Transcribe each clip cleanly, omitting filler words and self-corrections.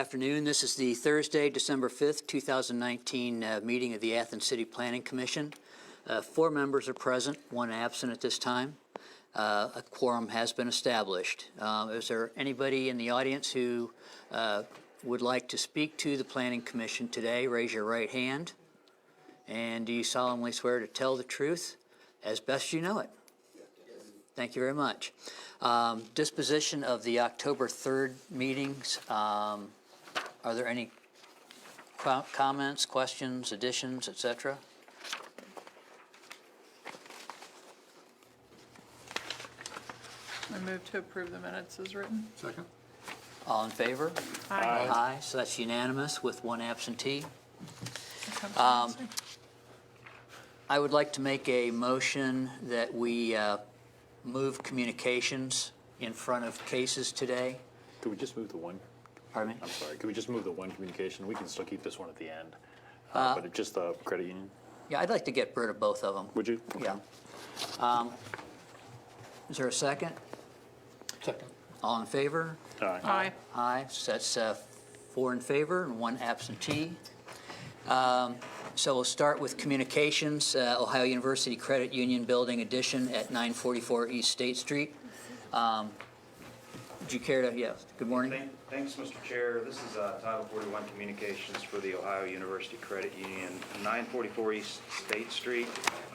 afternoon. This is the Thursday, December 5th, 2019 meeting of the Athens City Planning Commission. 4 members are present, 1 absent at this time. A quorum has been established. Is there anybody in the audience who would like to speak to the Planning Commission today? Raise your right hand. And do you solemnly swear to tell the truth as best you know it? Thank you very much. Disposition of the October 3rd meetings. Are there any comments, questions, additions, etc.? I move to approve the minutes as written. Second. All in favor? Aye. Aye. So that's unanimous with 1 absentee. I would like to make a motion that we move communications in front of cases today. Could we just move the one? Pardon me? I'm sorry. Could we just move the one communication? We can still keep this one at the end. But it's just the credit union. Yeah, I'd like to get rid of both of them. Would you? Okay. Yeah. Is there a second? Second. All in favor? Aye. Aye. Aye. So that's 4 in favor and 1 absentee. So we'll start with communications, Ohio University Credit Union Building Addition at 944 East State Street. Would you care to, yes, good morning. Thanks, Mr. Chair. This is Title 41 Communications for the Ohio University Credit Union, 944 East State Street.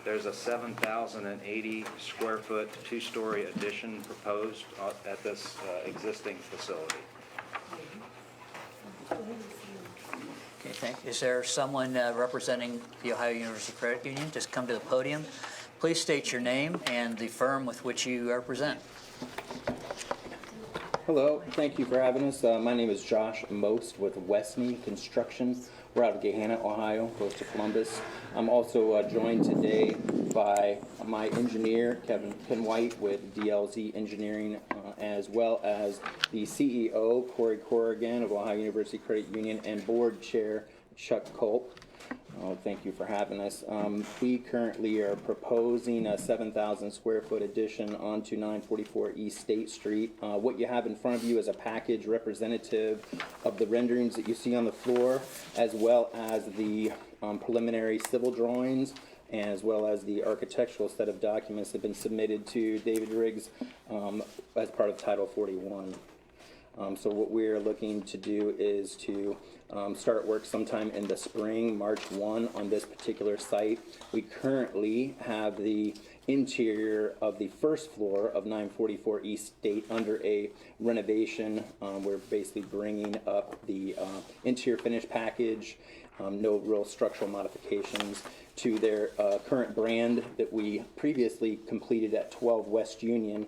There's a 7,080 square foot 2-story addition proposed at this existing facility. Okay, thank you. Is there someone representing the Ohio University Credit Union? Just come to the podium. Please state your name and the firm with which you represent. Hello, thank you for having us. My name is Josh Most with Westney Construction. We're out of Gahanna, Ohio, close to Columbus. I'm also joined today by my engineer, Ken White with DLZ Engineering, as well as the CEO, Corey Corrigan of Ohio University Credit Union, and board chair, Chuck Culp. Thank you for having us. We currently are proposing a 7,000 square foot addition onto 944 East State Street. What you have in front of you is a package representative of the renderings that you see on the floor, as well as the preliminary civil drawings, as well as the architectural set of documents that have been submitted to David Riggs as part of Title 41. So what we're looking to do is to start work sometime in the spring, March 1, on this particular site. We currently have the interior of the first floor of 944 East State under a renovation. We're basically bringing up the interior finish package, no real structural modifications, to their current brand that we previously completed at 12 West Union.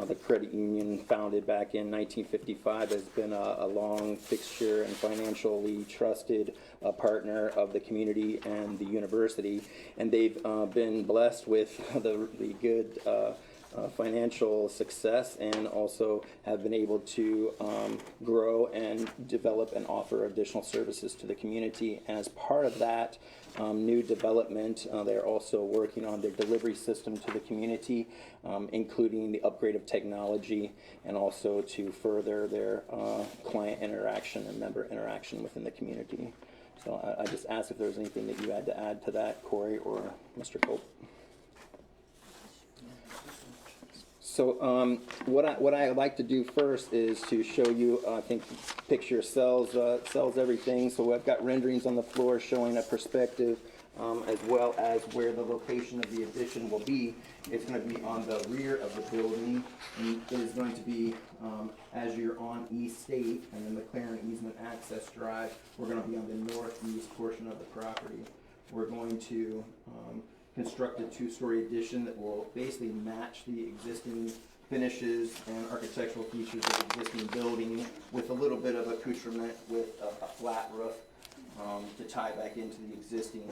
The credit union, founded back in 1955, has been a long fixture and financially trusted partner of the community and the university, and they've been blessed with the good financial success, and also have been able to grow and develop and offer additional services to the community. As part of that new development, they're also working on their delivery system to the community, including the upgrade of technology, and also to further their client interaction and member interaction within the community. So I just asked if there was anything that you had to add to that, Corey or Mr. Cope. So what I like to do first is to show you, I think picture sells everything. So I've got renderings on the floor showing a perspective, as well as where the location of the addition will be. It's going to be on the rear of the building, and it is going to be as you're on East State, and then the McLaren Easement Access Drive, we're going to be on the northeast portion of the property. We're going to construct a 2-story addition that will basically match the existing finishes and architectural features of the existing building, with a little bit of accoutrement with a flat roof to tie back into the existing.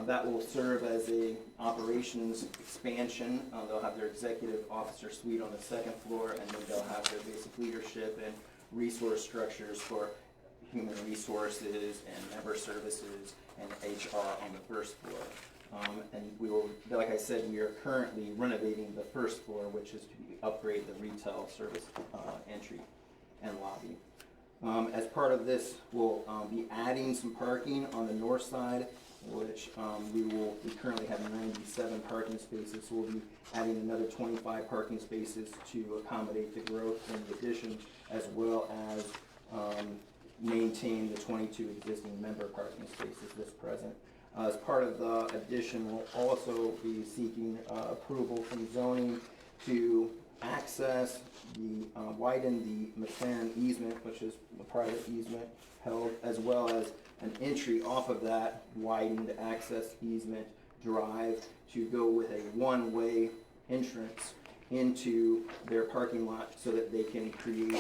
That will serve as a operations expansion. They'll have their executive officer suite on the 2nd floor, and then they'll have their basic leadership and resource structures for human resources and member services and HR on the 1st floor. And we will, like I said, we are currently renovating the 1st floor, which is to upgrade the retail service entry and lobby. As part of this, we'll be adding some parking on the north side, which we currently have 97 parking spaces, so we'll be adding another 25 parking spaces to accommodate the growth in the addition, as well as maintain the 22 existing member parking spaces that's present. As part of the addition, we'll also be seeking approval from zoning to access widen the McLaren easement, which is a private easement held, as well as an entry off of that widened access easement drive to go with a one-way entrance into their parking lot so that they can create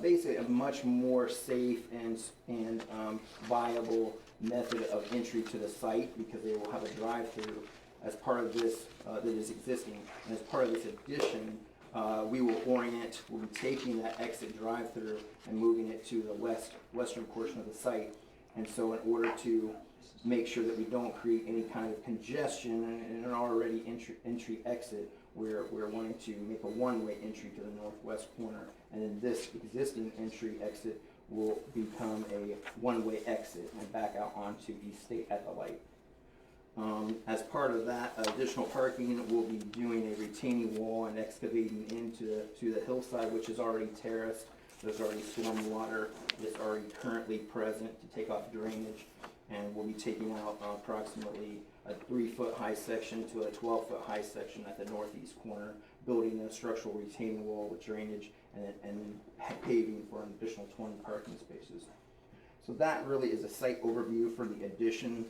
basically a much more safe and viable method of entry to the site, because they will have a drive-through as part of this that is existing. And as part of this addition, we'll be taking that exit drive-through and moving it to the western portion of the site. And so in order to make sure that we don't create any kind of congestion in an already entry exit, we're wanting to make a one-way entry to the northwest corner. And then this existing entry exit will become a one-way exit and back out onto East State at the light. As part of that additional parking, we'll be doing a retaining wall and excavating into the hillside, which is already terraced. There's already storm water that's already currently present to take off drainage, and we'll be taking out approximately a 3-foot high section to a 12-foot high section at the northeast corner, building a structural retaining wall with drainage, and then paving for an additional 20 parking spaces. So that really is a site overview for the addition.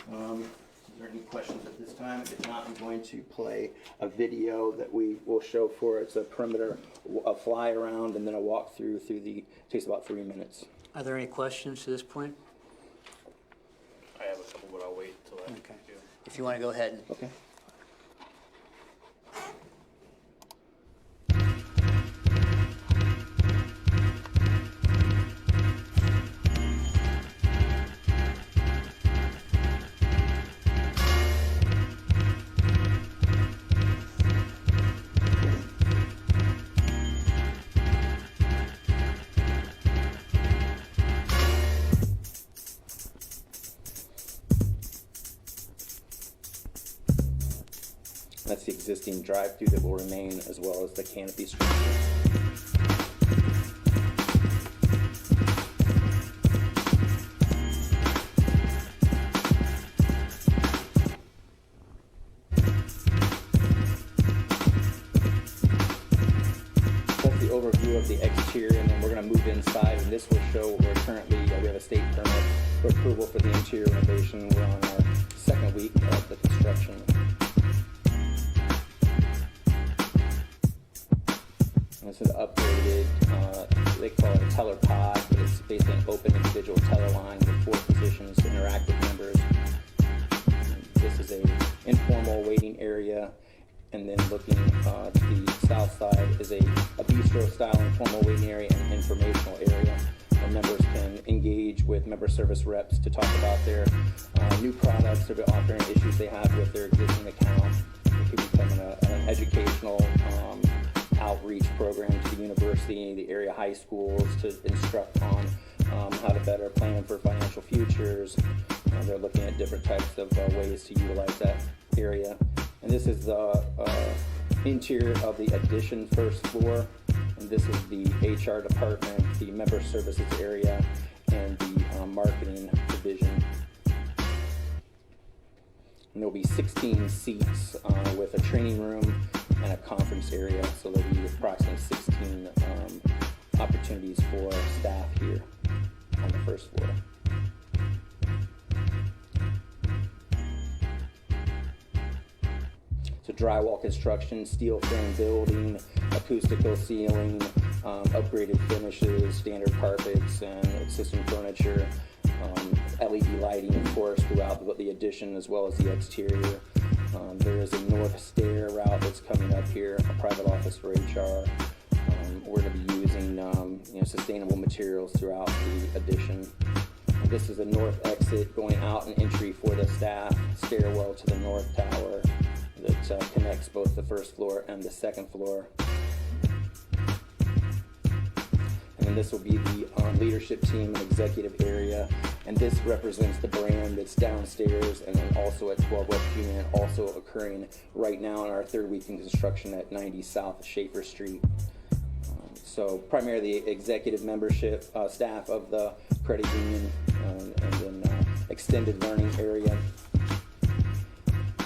Is there any questions at this time? If not, I'm going to play a video that we will show for it's a perimeter, a fly around, and then a walk through takes about 3 minutes. Are there any questions to this point? I have a couple, but I'll wait till I Okay. do. If you want to go ahead and Okay. That's the existing drive-through that will remain, as well as the canopy structure. That's the overview of the exterior, and then we're going to move inside, and this will show what we're currently, we have a state permit for approval for the interior renovation. We're on our second week of the construction. This is upgraded, they call it a teller pod, but it's basically an open individual teller line with 4 positions to interact with members. This is a informal waiting area, and then looking to the south side is a bistro style informal waiting area and informational area where members can engage with member service reps to talk about their new products or the offering issues they have with their existing account. It could become an educational outreach program to the university, the area high schools, to instruct on how to better plan for financial futures. They're looking at different types of ways to utilize that area. And this is the interior of the addition first floor. And this is the HR department, the member services area, and the marketing division. And there'll be 16 seats with a training room and a conference area, so there'll be approximately 16 opportunities for staff here on the first floor. So drywall construction, steel frame building, acoustical ceiling, upgraded finishes, standard carpets and system furniture, LED lighting, of course, throughout the addition as well as the exterior. There is a north stair route that's coming up here, a private office for HR. We're going to be using sustainable materials throughout the addition. This is a north exit going out and entry for the staff, stairwell to the north tower that connects both the first floor and the second floor. And then this will be the leadership team and executive area. And this represents the brand that's downstairs and then also at 12 West Union, also occurring right now in our third week in construction at 90 South Schaefer Street. So primarily the executive membership, staff of the credit union, and then extended learning area.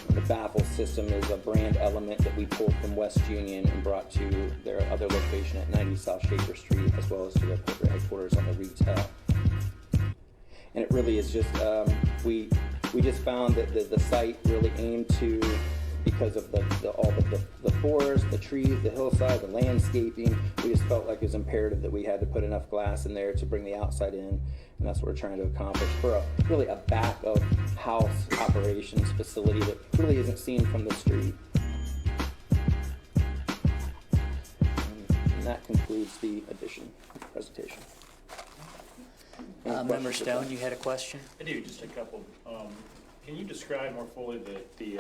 The baffle system is a brand element that we pulled from West Union and brought to their other location at 90 South Schaefer Street, as well as to their corporate headquarters on the retail. And it really is just, we just found that the site really aimed to, because of all the forests, the trees, the hillside, the landscaping, we just felt like it was imperative that we had to put enough glass in there to bring the outside in, and that's what we're trying to accomplish for really a back of house operations facility that really isn't seen from the street. And that concludes the addition presentation. Any Member questions with Stone, that? you had a question? I do, just a couple. Can you describe more fully the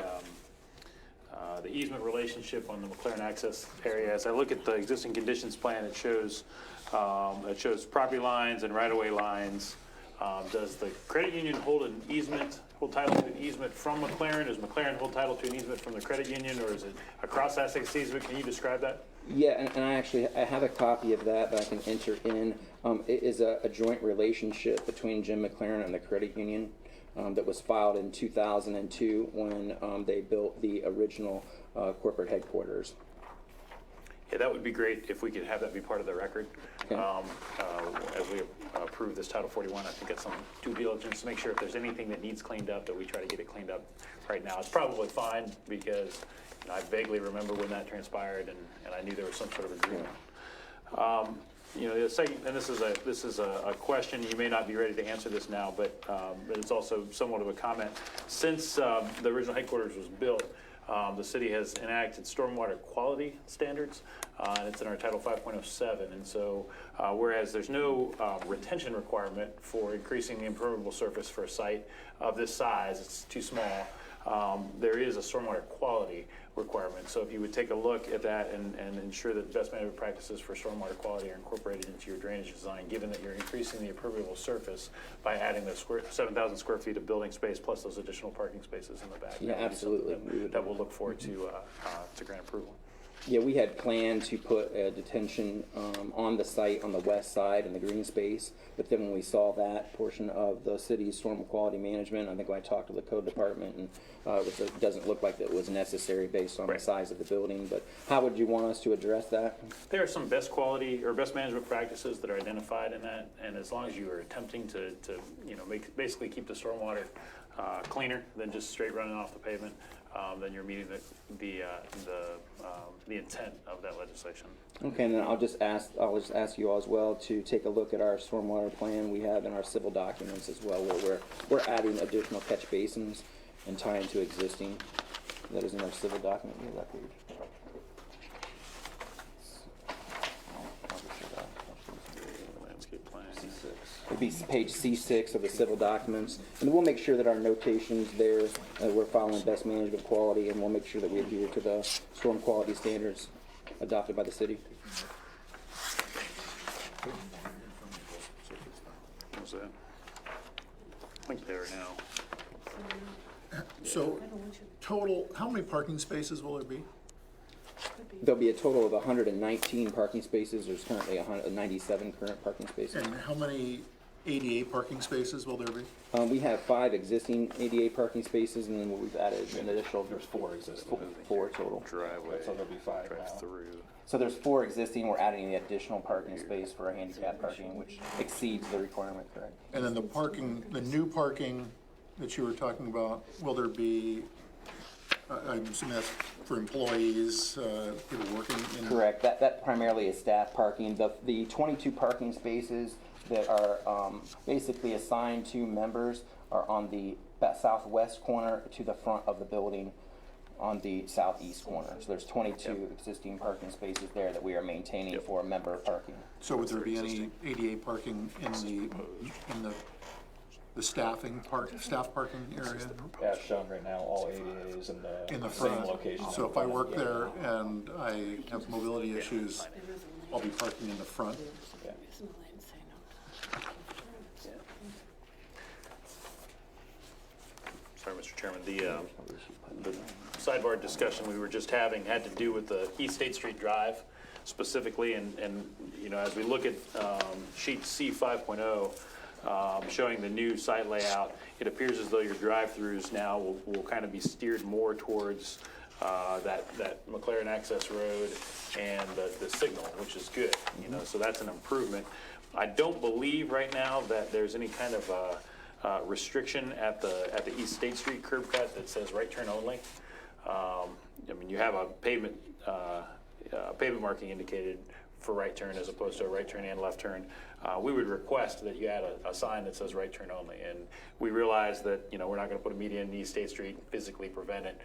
easement relationship on the McLaren access area? As I look at the existing conditions plan, it shows property lines and right-of-way lines. Does the credit union hold title to an easement from McLaren? Does McLaren hold title to an easement from the credit union, or is it a cross-access easement? Can you describe that? Yeah, and I have a copy of that I can enter in. It is a joint relationship between Jim McLaren and the credit union that was filed in 2002 when they built the original corporate headquarters. Yeah, that would be great if we could have that be part of the record. Okay. As we approve this Title 41, I think that's some due diligence to make sure if there's anything that needs cleaned up, that we try to get it cleaned up right now. It's probably fine because I vaguely remember when that transpired, and I knew there was some sort of agreement. The second, and this is a question, you may not be ready to answer this now, but it's also somewhat of a comment. Since the original headquarters was built, the city has enacted stormwater quality standards, and it's in our Title 5.07. And so, whereas there's no retention requirement for increasing the impermeable surface for a site of this size, it's too small, there is a stormwater quality requirement. So if you would take a look at that and ensure that best management practices for stormwater quality are incorporated into your drainage design, given that you're increasing the impermeable surface by adding the 7,000 square feet of building space plus those additional parking spaces in the back. Yeah, That would be something absolutely. That we'll look forward to grant approval. Yeah, we had planned to put a detention on the site on the west side in the green space, but then when we saw that portion of the city's storm quality management, I think when I talked to the code department, and it doesn't look like that was necessary based on the size of the building. But how would you want us to address that? There are some best quality or best management practices that are identified in that, and as long as you are attempting to basically keep the stormwater cleaner than just straight running off the pavement, then you're meeting the intent of that legislation. Okay, and then I'll just ask you all as well to take a look at our stormwater plan we have in our civil documents as well, where we're adding additional catch basins and tying to existing. That is in our civil document. You have that page. Landscape plan. It'd be page C6 of the civil documents, and we'll make sure that our notations there, we're following best management quality, and we'll make sure that we adhere to the storm quality standards adopted by the city. What's that? I think they are now. So, total, how many parking spaces will there be? There'll be a total of 119 parking spaces. There's currently 97 current parking spaces. And how many ADA parking spaces will there be? We have 5 existing ADA parking spaces, and then we've added an additional. There's 4 existing. 4 total. Driveway. So there'll be 5 Drive now. through. So there's 4 existing. We're adding the additional parking space for handicap parking, which exceeds the requirement, correct? And then the parking, the new parking that you were talking about, will there be, I'm assuming that's for employees, people working in? Correct. That primarily is staff parking. The 22 parking spaces that are basically assigned to members are on the southwest corner to the front of the building on the southeast corner. So there's 22 existing parking spaces there that we are maintaining for member parking. So would there be any ADA parking in the staff parking area? As shown right now, all ADAs in the In the same front? location. So if I work there and I have mobility issues, I'll be parking in the front. Sorry, Mr. Chairman, the sidebar discussion we were just having had to do with the East State Street Drive specifically, and you know, as we look at sheet C 5.0, showing the new site layout, it appears as though your drive-throughs now will kind of be steered more towards that McLaren access road and the signal, which is good, you know, so that's an improvement. I don't believe right now that there's any kind of restriction at the East State Street curb cut that says right turn only. I mean, you have a pavement marking indicated for right turn as opposed to a right turn and left turn. We would request that you add a sign that says right turn only. And we realize that, you know, we're not going to put a median in East State Street and physically prevent it.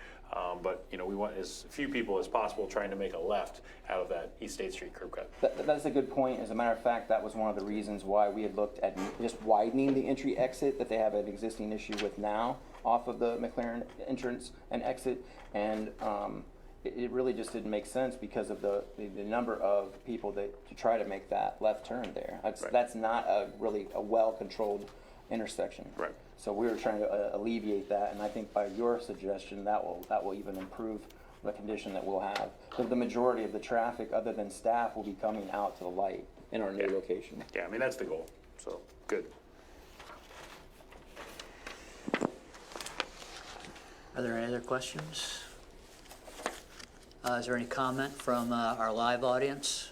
But, you know, we want as few people as possible trying to make a left out of that East State Street curb cut. That's a good point. As a matter of fact, that was one of the reasons why we had looked at just widening the entry exit that they have an existing issue with now off of the McLaren entrance and exit. And it really just didn't make sense because of the number of people that to try to make that left turn there. That's not really a well-controlled intersection. Right. So we were trying to alleviate that, and I think by your suggestion, that will even improve the condition that we'll have. But the majority of the traffic, other than staff, will be coming out to the light in our new location. Yeah, I mean, that's the goal. So, good. Are there any other questions? Is there any comment from our live audience?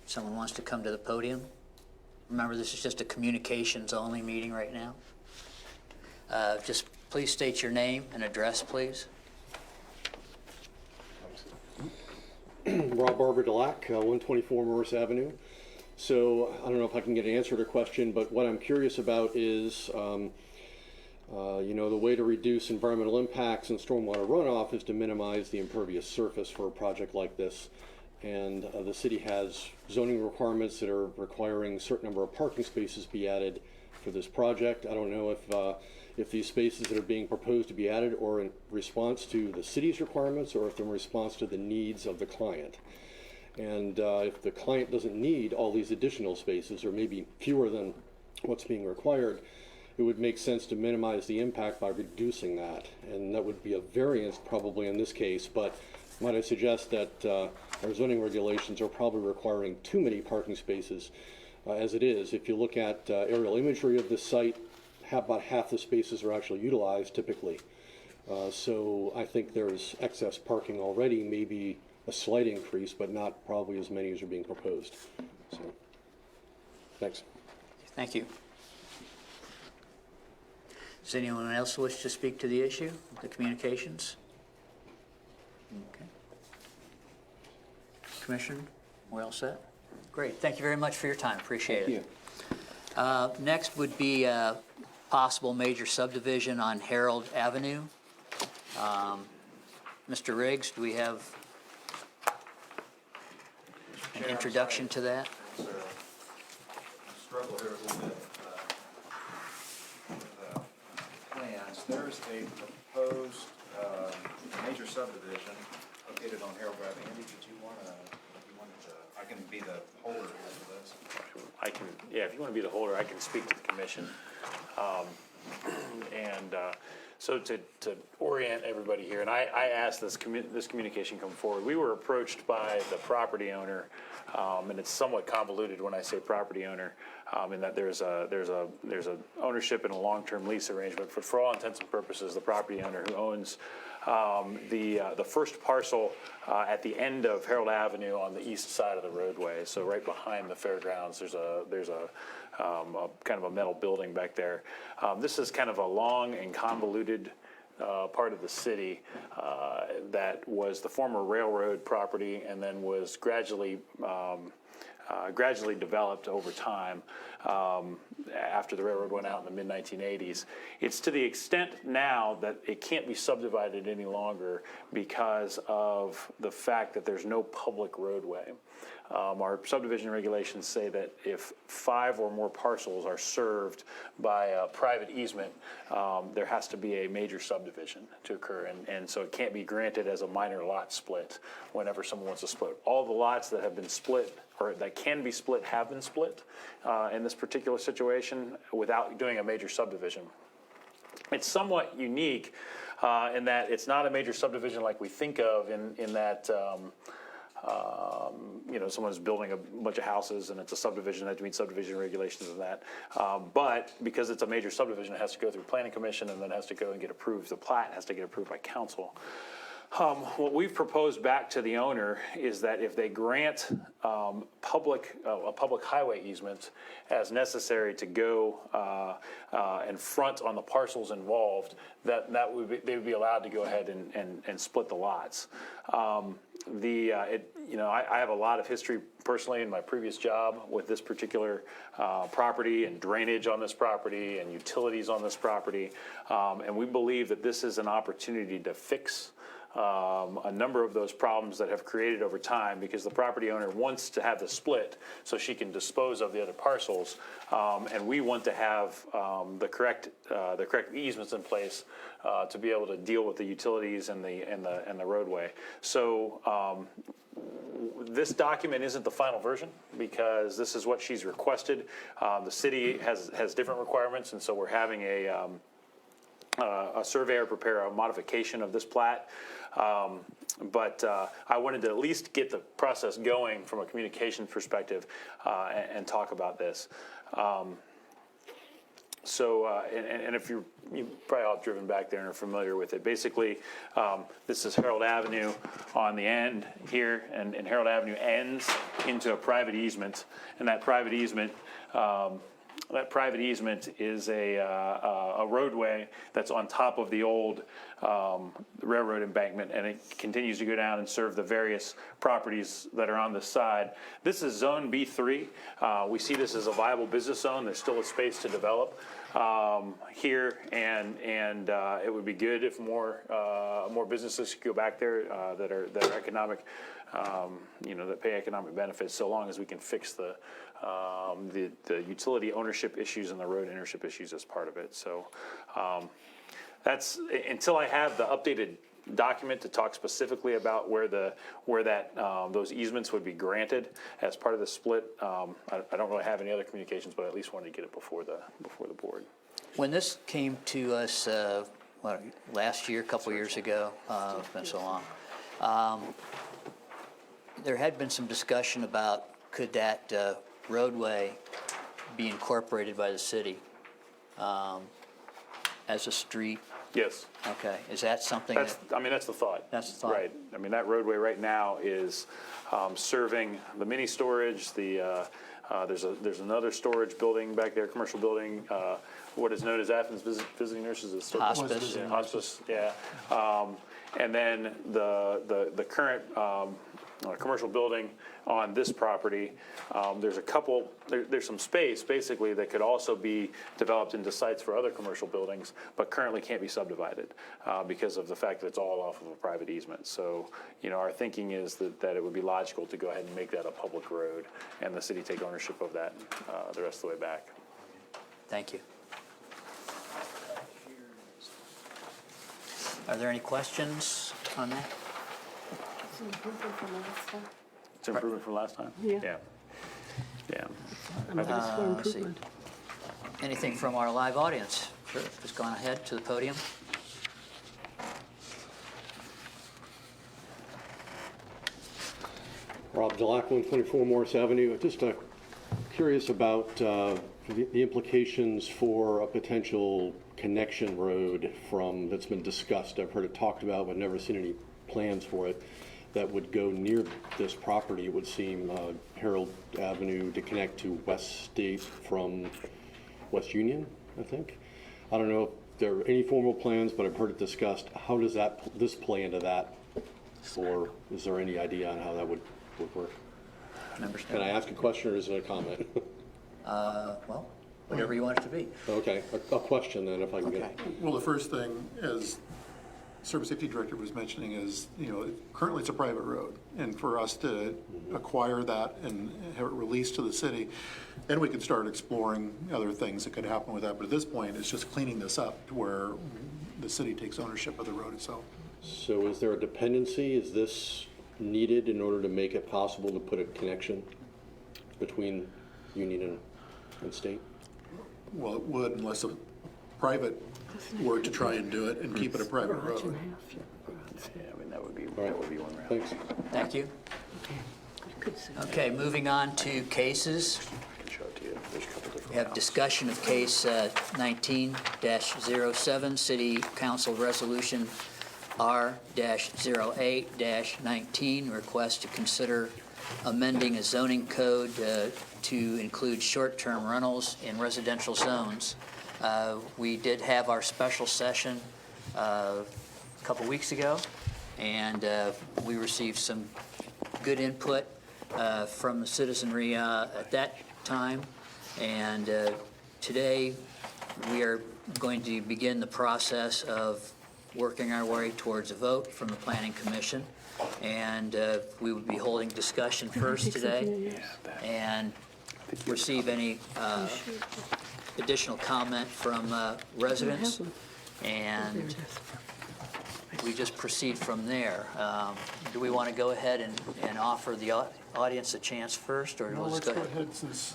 Someone wants to come to the podium? Remember, this is just a communications only meeting right now. Just please state your name and address, please. Rob Barber Delac, 124 Morris Avenue. So I don't know if I can get an answer to the question, but what I'm curious about is, you know, the way to reduce environmental impacts and stormwater runoff is to minimize the impervious surface for a project like this. And the city has zoning requirements that are requiring a certain number of parking spaces be added for this project. I don't know if these spaces that are being proposed to be added are in response to the city's requirements or if they're in response to the needs of the client. And if the client doesn't need all these additional spaces, or maybe fewer than what's being required, it would make sense to minimize the impact by reducing that. And that would be a variance probably in this case, but might I suggest that our zoning regulations are probably requiring too many parking spaces as it is. If you look at aerial imagery of this site, about half the spaces are actually utilized typically. So I think there's excess parking already, maybe a slight increase, but not probably as many as are being proposed. So, thanks. Thank you. Does anyone else wish to speak to the issue, the communications? Okay. Commissioner, we're all set? Great, thank you very much for your time, appreciate it. Thank you. Next would be possible major subdivision on Harold Avenue. Mr. Riggs, do we have an introduction to that? Struggle here a little bit with plans. There's a proposed major subdivision located on Harold Drive. Andy, did you want to, I can be the holder of this. I can, yeah, if you want to be the holder, I can speak to the commission. So to orient everybody here, and I asked this communication come forward. We were approached by the property owner, and it's somewhat convoluted when I say property owner, in that there's a ownership and a long-term lease arrangement. But for all intents and purposes, the property owner who owns the first parcel at the end of Harold Avenue on the east side of the roadway. So right behind the fairgrounds, there's a kind of a metal building back there. This is kind of a long and convoluted part of the city that was the former railroad property and then was gradually developed over time after the railroad went out in the mid-1980s. It's to the extent now that it can't be subdivided any longer because of the fact that there's no public roadway. Our subdivision regulations say that if 5 or more parcels are served by a private easement, there has to be a major subdivision to occur, and so it can't be granted as a minor lot split whenever someone wants to split. All the lots that have been split or that can be split have been split in this particular situation without doing a major subdivision. It's somewhat unique in that it's not a major subdivision like we think of in that someone's building a bunch of houses and it's a subdivision, that to meet subdivision regulations and that. But because it's a major subdivision, it has to go through planning commission and then has to go and get approved. The plat has to get approved by council. What we've proposed back to the owner is that if they grant a public highway easement as necessary to go and front on the parcels involved, they would be allowed to go ahead and split the lots. I have a lot of history personally in my previous job with this particular property and drainage on this property and utilities on this property, and we believe that this is an opportunity to fix a number of those problems that have created over time, because the property owner wants to have the split so she can dispose of the other parcels, and we want to have the correct easements in place to be able to deal with the utilities and the roadway. So this document isn't the final version because this is what she's requested. The city has different requirements, and so we're having a surveyor prepare a modification of this plat. But I wanted to at least get the process going from a communication perspective and talk about this. And if you probably all driven back there and are familiar with it, basically this is Harold Avenue on the end here, and Harold Avenue ends into a private easement, and that private easement is a roadway that's on top of the old railroad embankment, and it continues to go down and serve the various properties that are on this side. This is Zone B3. We see this as a viable business zone. There's still a space to develop here, and it would be good if more businesses could go back there that are economic, that pay economic benefits, so long as we can fix the utility ownership issues and the road ownership issues as part of it. So that's until I have the updated document to talk specifically about where those easements would be granted as part of the split. I don't really have any other communications, but I at least wanted to get it before the board. When this came to us last year, a couple years ago, it's been so long, there had been some discussion about could that roadway be incorporated by the city as a street? Yes. Okay, is that something That's the thought. That's the thought. Right. I mean, that roadway right now is serving the mini storage. There's another storage building back there, commercial building. What is known as Athens Visiting Nurses is still Hospice. Yeah, hospice. Yeah. And then the current commercial building on this property. There's some space basically that could also be developed into sites for other commercial buildings, but currently can't be subdivided because of the fact that it's all off of a private easement. So, our thinking is that it would be logical to go ahead and make that a public road and the city take ownership of that the rest of the way back. Thank you. Are there any questions on that? It's an improvement from last time. It's improvement from last time? Yeah. Yeah. Another square Let's see. improvement. Anything from our live audience? Sure, just gone ahead to the podium. Rob Delac, 124 Morris Avenue. Just curious about the implications for a potential connection road that's been discussed. I've heard it talked about, but never seen any plans for it that would go near this property. It would seem Harold Avenue to connect to West State from West Union, I think. I don't know if there are any formal plans, but I've heard it discussed. How does this play into that? Or is there any idea on how that would work? Can I ask a question or is it a comment? Well, whatever you want it to be. Okay, a question then, if I can get it. Well, the first thing, as Service Safety Director was mentioning, is, currently it's a private road. And for us to acquire that and have it released to the city, then we could start exploring other things that could happen with that. But at this point, it's just cleaning this up to where the city takes ownership of the road itself. So is there a dependency? Is this needed in order to make it possible to put a connection? between union and state? Well, it would unless a private were to try and do it and keep it a private Garage and road. a half, yeah, garage. Yeah, I mean, that would be All right. one round. Thanks. Thank you. Okay. You could say that. Okay, moving on to cases. I can show it to you. There's a couple different We have rounds. discussion of case 19-07, City Council Resolution R-08-19, request to consider amending a zoning code to include short-term rentals in residential zones. We did have our special session a couple weeks ago, and we received some good input from the citizenry at that time. And today, we are going to begin the process of working our way towards a vote from the Planning Commission. And we would be holding discussion first today and receive any additional comment from residents. And we just proceed from there. Do we want to go ahead and offer the audience a chance first, or No, we'll let's just go go ahead? ahead since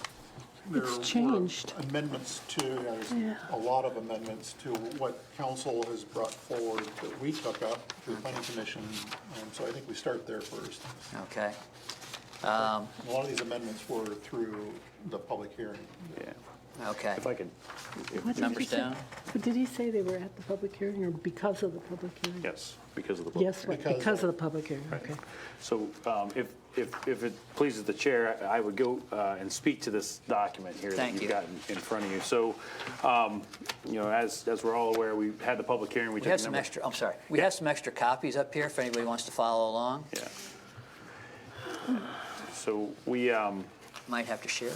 there It's were changed. amendments to, there's Yeah. a lot of amendments to what council has brought forward that we took up to the planning commission. So I think we start there first. Okay. A lot of these amendments were through the public hearing. Yeah. Okay. If I could, What did Members he say? down? But did he say they were at the public hearing or because of the public hearing? yes, because of the book. Yes, what, Because because of of- the public hearing, okay. So if it pleases the chair, I would go and speak to this document here that Thank you've you. got in front of you. So, you know, as we're all aware, we had the public hearing. We took have a some number- extra, I'm sorry, we have some extra copies up here if anybody wants to follow along. Yeah. So we Might have to share.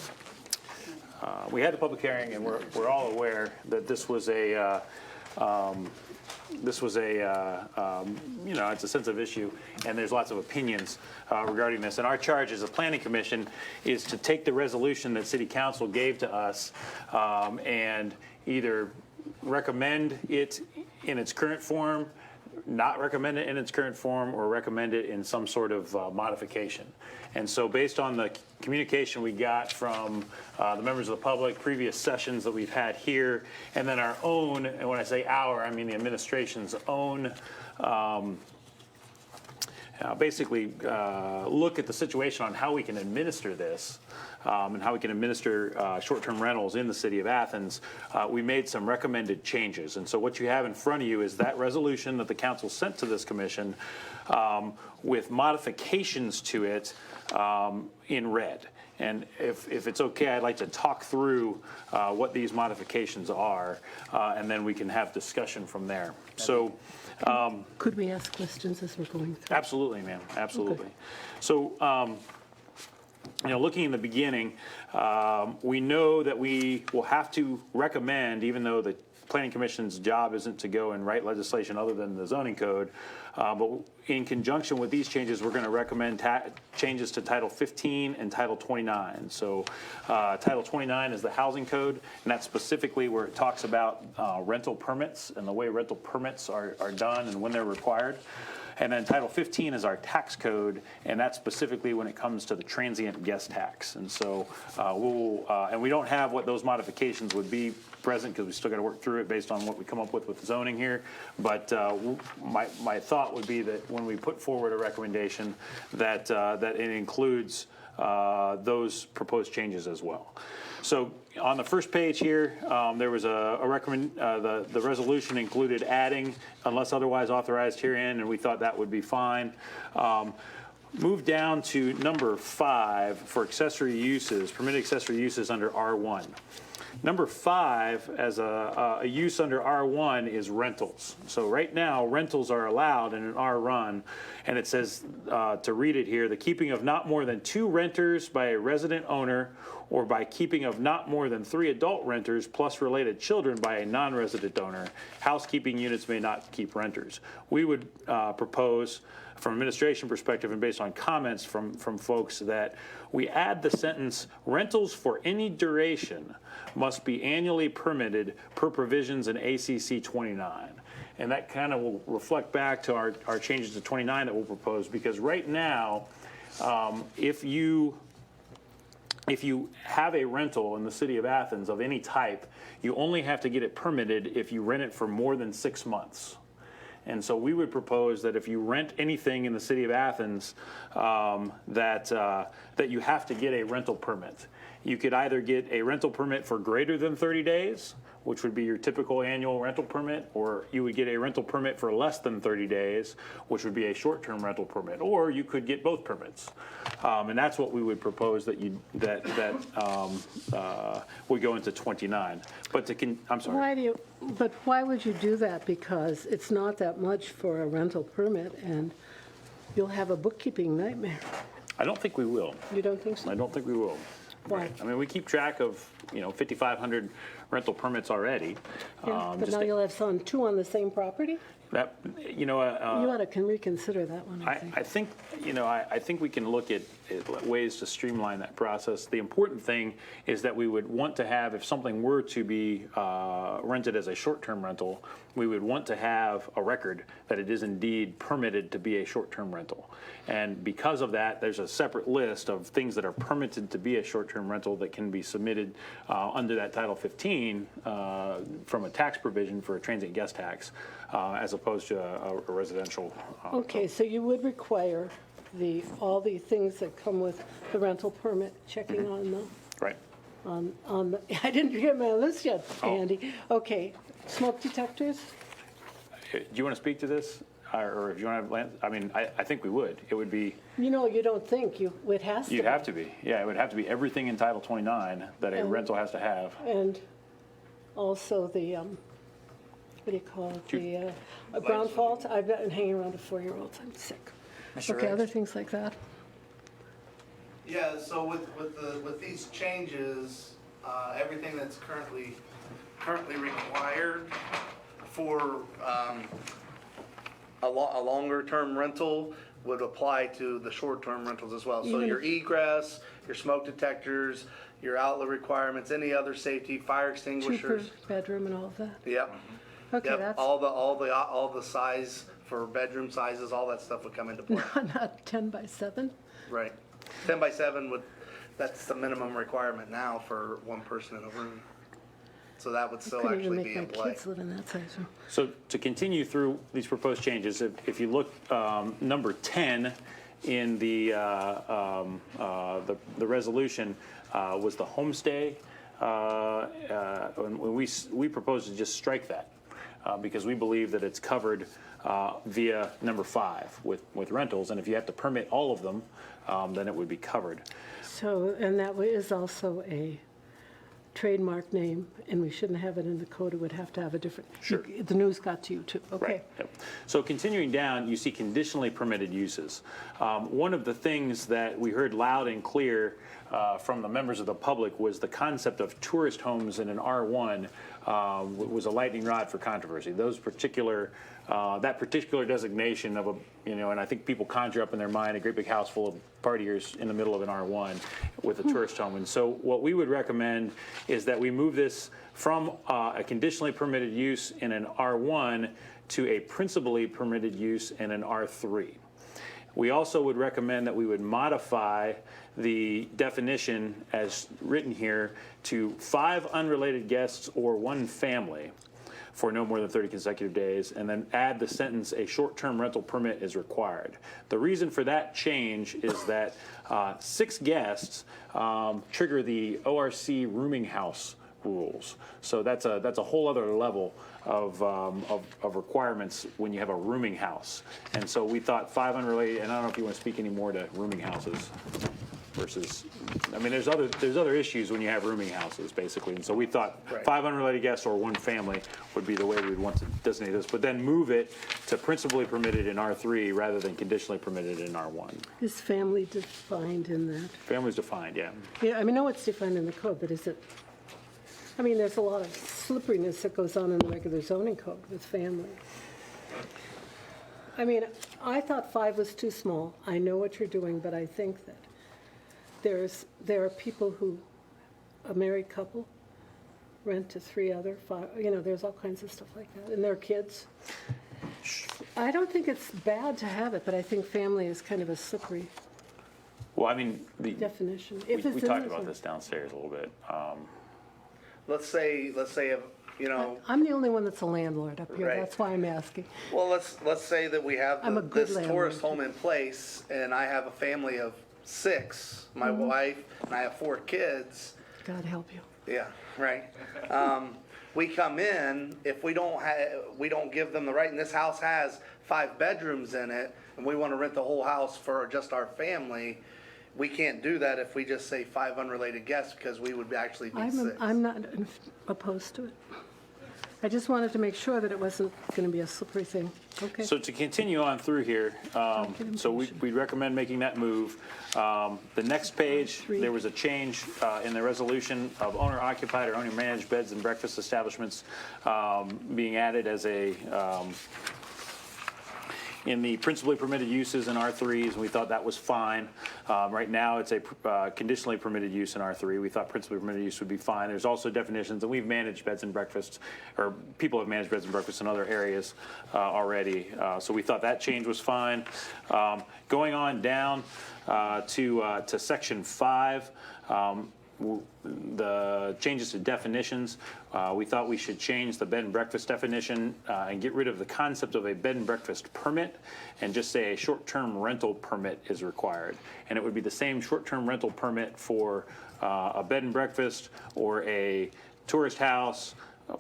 had the public hearing, and we're all aware that this was a you know, it's a sensitive issue, and there's lots of opinions regarding this. And our charge as a planning commission is to take the resolution that city council gave to us and either recommend it in its current form, not recommend it in its current form, or recommend it in some sort of modification. And so based on the communication we got from the members of the public, previous sessions that we've had here, and then our own, and when I say our, I mean the administration's own, basically look at the situation on how we can administer this and how we can administer short-term rentals in the city of Athens, we made some recommended changes. And so what you have in front of you is that resolution that the council sent to this commission with modifications to it in red. And if it's okay, I'd like to talk through what these modifications are, and then we can have discussion from there. So. Could we ask questions as we're going through? Absolutely, ma'am, absolutely. So, you know, looking in the beginning, we know that we will have to recommend, even though the Planning Commission's job isn't to go and write legislation other than the zoning code, but in conjunction with these changes, we're going to recommend changes to Title 15 and Title 29. So Title 29 is the housing code, and that's specifically where it talks about rental permits and the way rental permits are done and when they're required. And then Title 15 is our tax code, and that's specifically when it comes to the transient guest tax. And so and we don't have what those modifications would be present because we still got to work through it based on what we come up with zoning here. But my thought would be that when we put forward a recommendation, that it includes those proposed changes as well. So on the first page here, there was the resolution included adding unless otherwise authorized herein, and we thought that would be fine. Move down to number 5 for accessory uses, permitted accessory uses under R1. Number 5 as a use under R1 is rentals. So right now, rentals are allowed in an R1, and it says, to read it here, the keeping of not more than 2 renters by a resident owner or by keeping of not more than 3 adult renters plus related children by a non-resident owner. Housekeeping units may not keep renters. We would propose, from an administration perspective and based on comments from folks, that we add the sentence, rentals for any duration must be annually permitted per provisions in ACC 29. And that kind of will reflect back to our changes to 29 that we'll propose, because right now, if you if you have a rental in the city of Athens of any type, you only have to get it permitted if you rent it for more than 6 months. And so we would propose that if you rent anything in the city of Athens, that you have to get a rental permit. You could either get a rental permit for greater than 30 days, which would be your typical annual rental permit, or you would get a rental permit for less than 30 days, which would be a short-term rental permit, or you could get both permits. And that's what we would propose that would go into 29. But I'm sorry. But why would you do that? Because it's not that much for a rental permit, and you'll have a bookkeeping nightmare. I don't think we will. You don't think so? I don't think we will. Why? I mean, we keep track of, 5,500 rental permits already. Yeah, but just now you'll have two on the same property? that, You ought to reconsider that one, I think. I think, I think we can look at ways to streamline that process. The important thing is that we would want to have, if something were to be rented as a short-term rental, we would want to have a record that it is indeed permitted to be a short-term rental. And because of that, there's a separate list of things that are permitted to be a short-term rental that can be submitted under that Title 15 from a tax provision for a transient guest tax, as opposed to a residential. Okay, so you would require all the things that come with the rental permit, checking Right. I didn't get my list yet, Oh. Andy. Okay, smoke detectors? Do you want to speak to this? Or if you want to, I mean, I think we would. It would be, You don't think, it has to. you'd have to be. Yeah, it would have to be everything in Title 29 that a rental has to have. And also the, what do you call it, the ground fault? I've been hanging around with 4-year-olds, I'm sick. Mr. Okay, Riggs? other things like that? Yeah, so with these changes, everything that's currently required for a longer-term rental would apply to the short-term rentals as well. So Even your egress, your smoke detectors, your outlet requirements, any other safety, fire Two per extinguishers. bedroom and all of that? Yep. Okay, Yep, that's all the size for bedroom sizes, all that stuff would come into play. not 10 by 7? Right. 10 by 7 that's the minimum requirement now for one person in a room. So that would still Couldn't even actually be make in my play. kids live in that size room. So to continue through these proposed changes, if you look, number 10 in the resolution was the homestay. And we propose to just strike that because we believe that it's covered via number 5 with rentals. And if you have to permit all of them, then it would be covered. So, and that is also a trademark name, and we shouldn't have it in the code, it would have to have a different. Sure. The news got to you too, okay. Right. Yep. So continuing down, you see conditionally permitted uses. One of the things that we heard loud and clear from the members of the public was the concept of tourist homes in an R1 was a lightning rod for controversy. That particular designation of and I think people conjure up in their mind a great big house full of partiers in the middle of an R1 with a tourist home. And so what we would recommend is that we move this from a conditionally permitted use in an R1 to a principally permitted use in an R3. We also would recommend that we would modify the definition as written here to 5 unrelated guests or 1 family for no more than 30 consecutive days, and then add the sentence, a short-term rental permit is required. The reason for that change is that 6 guests trigger the ORC rooming house rules. So that's a whole other level of requirements when you have a rooming house. And so we thought 5 unrelated, and I don't know if you want to speak any more to rooming houses versus, I mean, there's other issues when you have rooming houses, basically. And so we thought 5 unrelated guests or 1 family would be the way we'd want to designate this, but then move it to principally permitted in R3 rather than conditionally permitted in R1. Is family defined in that? Family's defined, yeah. Yeah, I mean, I know it's defined in the code, but is it, I mean, there's a lot of slipperiness that goes on in the regular zoning code with family. I mean, I thought 5 was too small. I know what you're doing, but I think that there are people who, a married couple, rent to 3 other, 5, there's all kinds of stuff like that, and their kids. I don't think it's bad to have it, but I think family is kind of a slippery. Well, I mean, definition. we If it's in talked this about one. this downstairs a little bit. Let's say, if, you know, I'm the only one that's a landlord up here, Right. that's why I'm asking. well, let's say that we have I'm a good this landlord. tourist home in place, and I have a family of 6, my Mm-hmm. wife, and I have 4 kids. God help you. Yeah, right. We come in, if we don't give them the right, and this house has 5 bedrooms in it, and we want to rent the whole house for just our family, we can't do that if we just say 5 unrelated guests, because we would actually be 6. I'm not opposed to it. I just wanted to make sure that it wasn't going to be a slippery thing. Okay. So to continue on through here, so we'd recommend making that move. The next page, there was a change in the resolution of owner-occupied or owner-managed beds and breakfast establishments being added as a, in the principally permitted uses in R3s, and we thought that was fine. Right now, it's a conditionally permitted use in R3. We thought principally permitted use would be fine. There's also definitions, and we've managed beds and breakfasts, or people have managed beds and breakfasts in other areas already. So we thought that change was fine. Going on down to section 5, the changes to definitions, we thought we should change the bed and breakfast definition and get rid of the concept of a bed and breakfast permit and just say a short-term rental permit is required. And it would be the same short-term rental permit for a bed and breakfast or a tourist house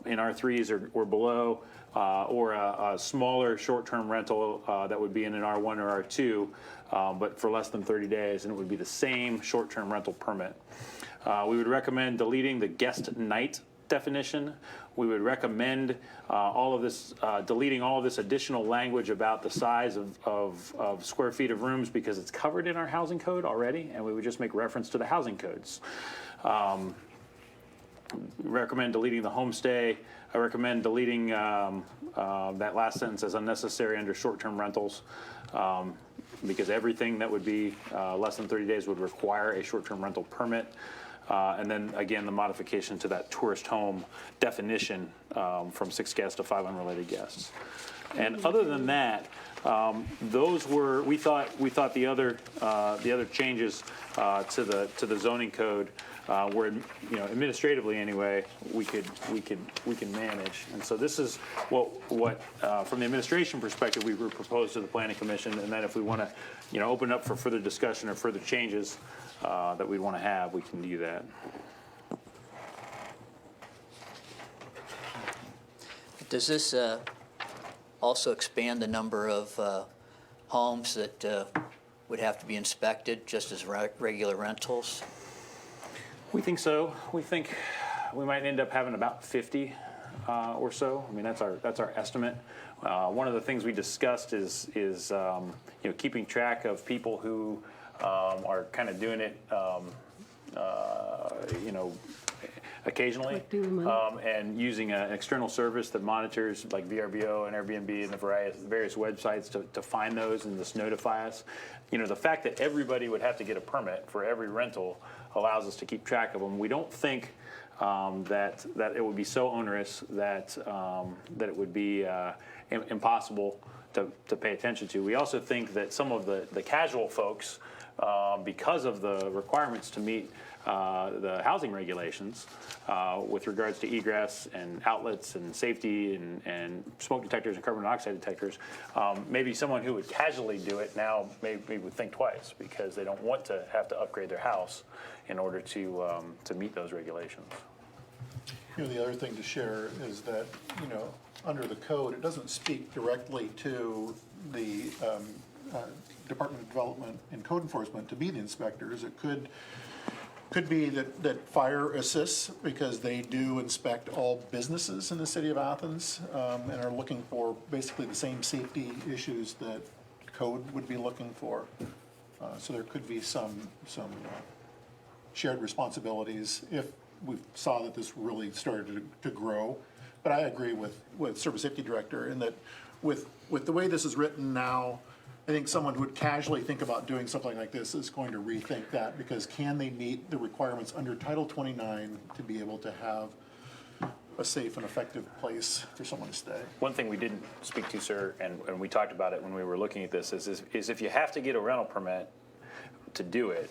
in R3s or below, or a smaller short-term rental that would be in an R1 or R2, but for less than 30 days, and it would be the same short-term rental permit. We would recommend deleting the guest night definition. We would recommend all of this, deleting all of this additional language about the size of square feet of rooms, because it's covered in our housing code already, and we would just make reference to the housing codes. Recommend deleting the homestay. I recommend deleting that last sentence as unnecessary under short-term rentals, because everything that would be less than 30 days would require a short-term rental permit. And then again, the modification to that tourist home definition from 6 guests to 5 unrelated guests. And other than that, those were, we thought the other changes to the zoning code were, administratively anyway, we can manage. And so this is what from the administration perspective we would propose to the Planning Commission, and then if we want to, open up for further discussion or further changes that we want to have, we can do that. Does this also expand the number of homes that would have to be inspected just as regular rentals? We think so. We think we might end up having about 50 or so. I mean, that's our estimate. One of the things we discussed is keeping track of people who are kind of doing it, occasionally, and using an external service that monitors, like VRBO and Airbnb and the various websites to find those and just notify us. The fact that everybody would have to get a permit for every rental allows us to keep track of them. We don't think that it would be so onerous that it would be impossible to pay attention to. We also think that some of the casual folks, because of the requirements to meet the housing regulations with regards to egress and outlets and safety and smoke detectors and carbon monoxide detectors, maybe someone who would casually do it now maybe would think twice, because they don't want to have to upgrade their house in order to meet those regulations. The other thing to share is that, under the code, it doesn't speak directly to the Department of Development and Code Enforcement to be the inspectors. It could be that fire assists, because they do inspect all businesses in the city of Athens, and are looking for basically the same safety issues that code would be looking for. So there could be some shared responsibilities if we saw that this really started to grow. But I agree with Service Safety Director in that with the way this is written now, I think someone who would casually think about doing something like this is going to rethink that, because can they meet the requirements under Title 29 to be able to have a safe and effective place for someone to stay? One thing we didn't speak to, sir, and we talked about it when we were looking at this, is if you have to get a rental permit to do it,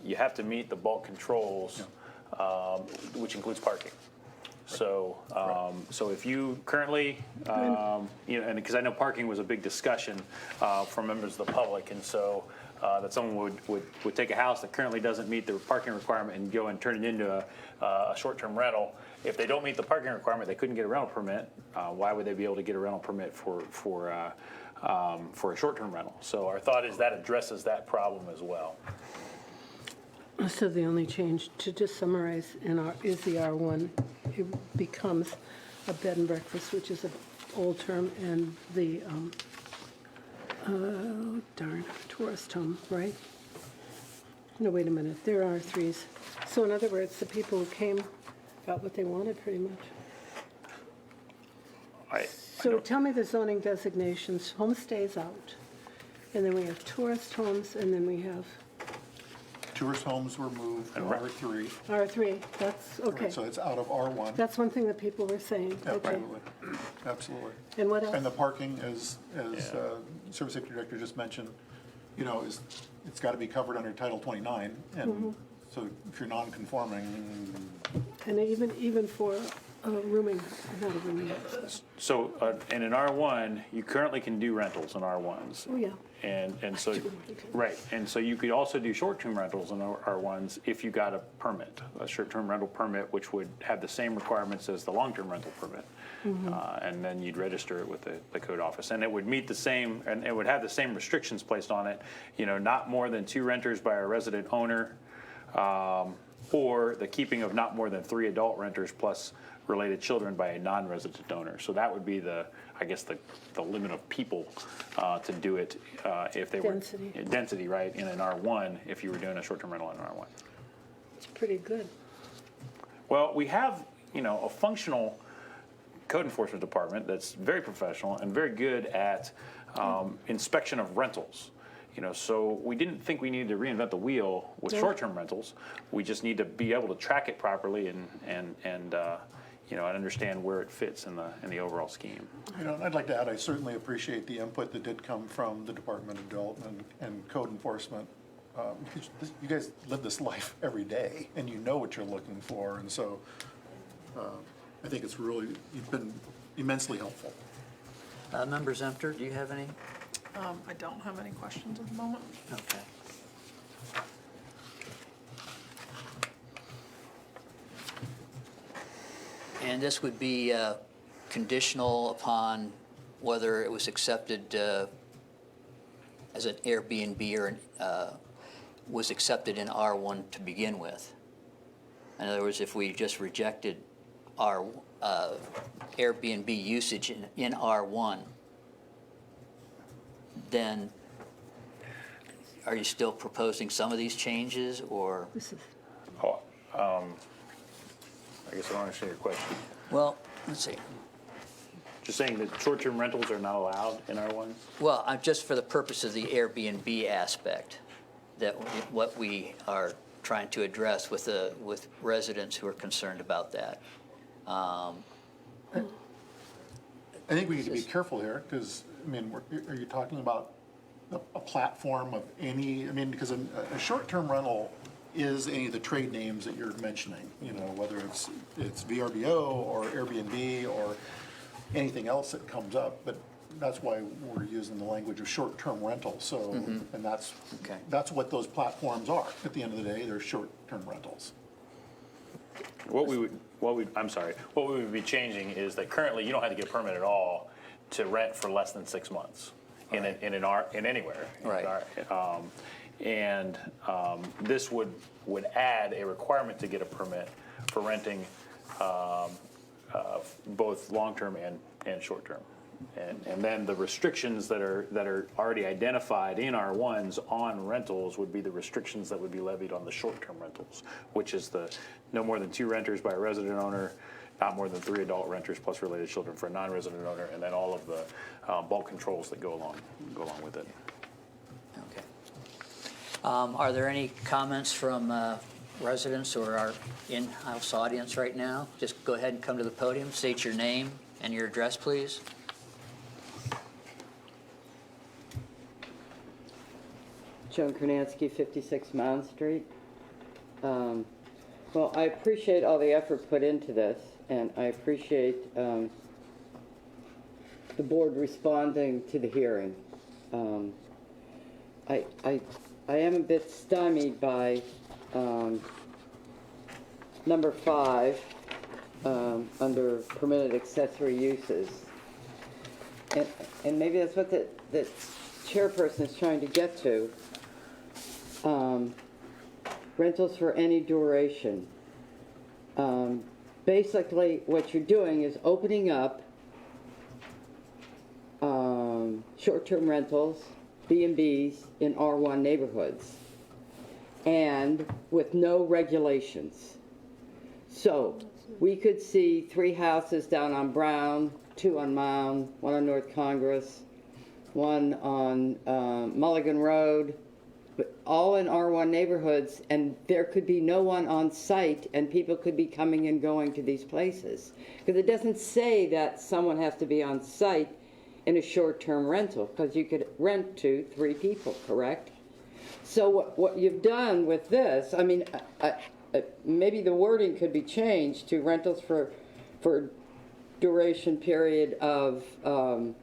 you have to meet the bulk controls, which includes parking. So, so if you currently, you know, and because I know parking was a big discussion from members of the public, and so that someone would take a house that currently doesn't meet the parking requirement and go and turn it into a short-term rental. If they don't meet the parking requirement, they couldn't get a rental permit. Why would they be able to get a rental permit for a short-term rental? So our thought is that addresses that problem as well. So the only change, to just summarize, is the R1. It becomes a bed and breakfast, which is an old term, and the, tourist home, right? No, wait a minute, there are threes. So in other words, the people who came got what they wanted, pretty much. So tell me the zoning designations. Homestays out, and then we have tourist homes, and then we have Tourist homes were moved to R3. R3. That's, okay. So it's out of R1. That's one thing that people were saying. Okay. Absolutely, absolutely. And what else? And the parking, as Service Safety Director just mentioned, you know, it's got to be covered under Title 29. And so if you're non-conforming, And even for rooming, not a rooming house. So, and in R1, you currently can do rentals in R1s. Oh, yeah. And so, right, and so you could also do short-term rentals in R1s if you got a permit, a short-term rental permit, which would have the same requirements as the long-term rental permit. And then you'd register it with the code office, and it would meet the same, and it would have the same restrictions placed on it, you know, not more than 2 renters by a resident owner, or the keeping of not more than 3 adult renters plus related children by a non-resident owner. So that would be the, I guess, the limit of people to do it if they Density. were density, right, in an R1 if you were doing a short-term rental in an R1. It's pretty good. Well, we have, you know, a functional code enforcement department that's very professional and very good at inspection of rentals. You know, so we didn't think we needed to reinvent the wheel with short-term rentals. We just need to be able to track it properly and you know, and understand where it fits in the overall scheme. you know, and I'd like to add, I certainly appreciate the input that did come from the Department of Development and Code Enforcement. Because you guys live this life every day, and you know what you're looking for, and so I think it's really, you've been immensely helpful. Member Zemter, do you have any? I don't have any questions at the moment. Okay. And this would be conditional upon whether it was accepted as an Airbnb or was accepted in R1 to begin with. In other words, if we just rejected our Airbnb usage in R1, then are you still proposing some of these changes, or? Oh, I guess I don't understand your question. Well, let's see. Just saying that short-term rentals are not allowed in R1s? Well, just for the purpose of the Airbnb aspect, that what we are trying to address with residents who are concerned about that. I think we need to be careful here, because, I mean, are you talking about a platform of any, I mean, because a short-term rental is any of the trade names that you're mentioning, you know, whether it's VRBO or Airbnb or anything else that comes up, but that's why we're using the language of short-term rental, so, and that's what those platforms are. At the end of the day, they're short-term rentals. What we would be changing is that currently you don't have to get a permit at all to rent for less than 6 months in anywhere. Right. This would add a requirement to get a permit for renting both long-term and short-term. And then the restrictions that are already identified in R1s on rentals would be the restrictions that would be levied on the short-term rentals, which is the no more than 2 renters by a resident owner, not more than 3 adult renters plus related children for a non-resident owner, and then all of the bulk controls that go along with it. Okay. Are there any comments from residents or our in-house audience right now? Just go ahead and come to the podium, state your name and your address, please. Joan Kernansky, 56 Mound Street. Well, I appreciate all the effort put into this, and I appreciate the board responding to the hearing. I am a bit stymied by number 5 under permitted accessory uses. And maybe that's what the chairperson is trying to get to. Rentals for any duration. Basically, what you're doing is opening up short-term rentals, B&Bs in R1 neighborhoods, and with no regulations. So we could see 3 houses down on Brown, 2 on Mound, 1 on North Congress, 1 on Mulligan Road, but all in R1 neighborhoods, and there could be no one on site, and people could be coming and going to these places. Because it doesn't say that someone has to be on site in a short-term rental, because you could rent to 3 people, correct? So what you've done with this, I mean, maybe the wording could be changed to rentals for duration period of 1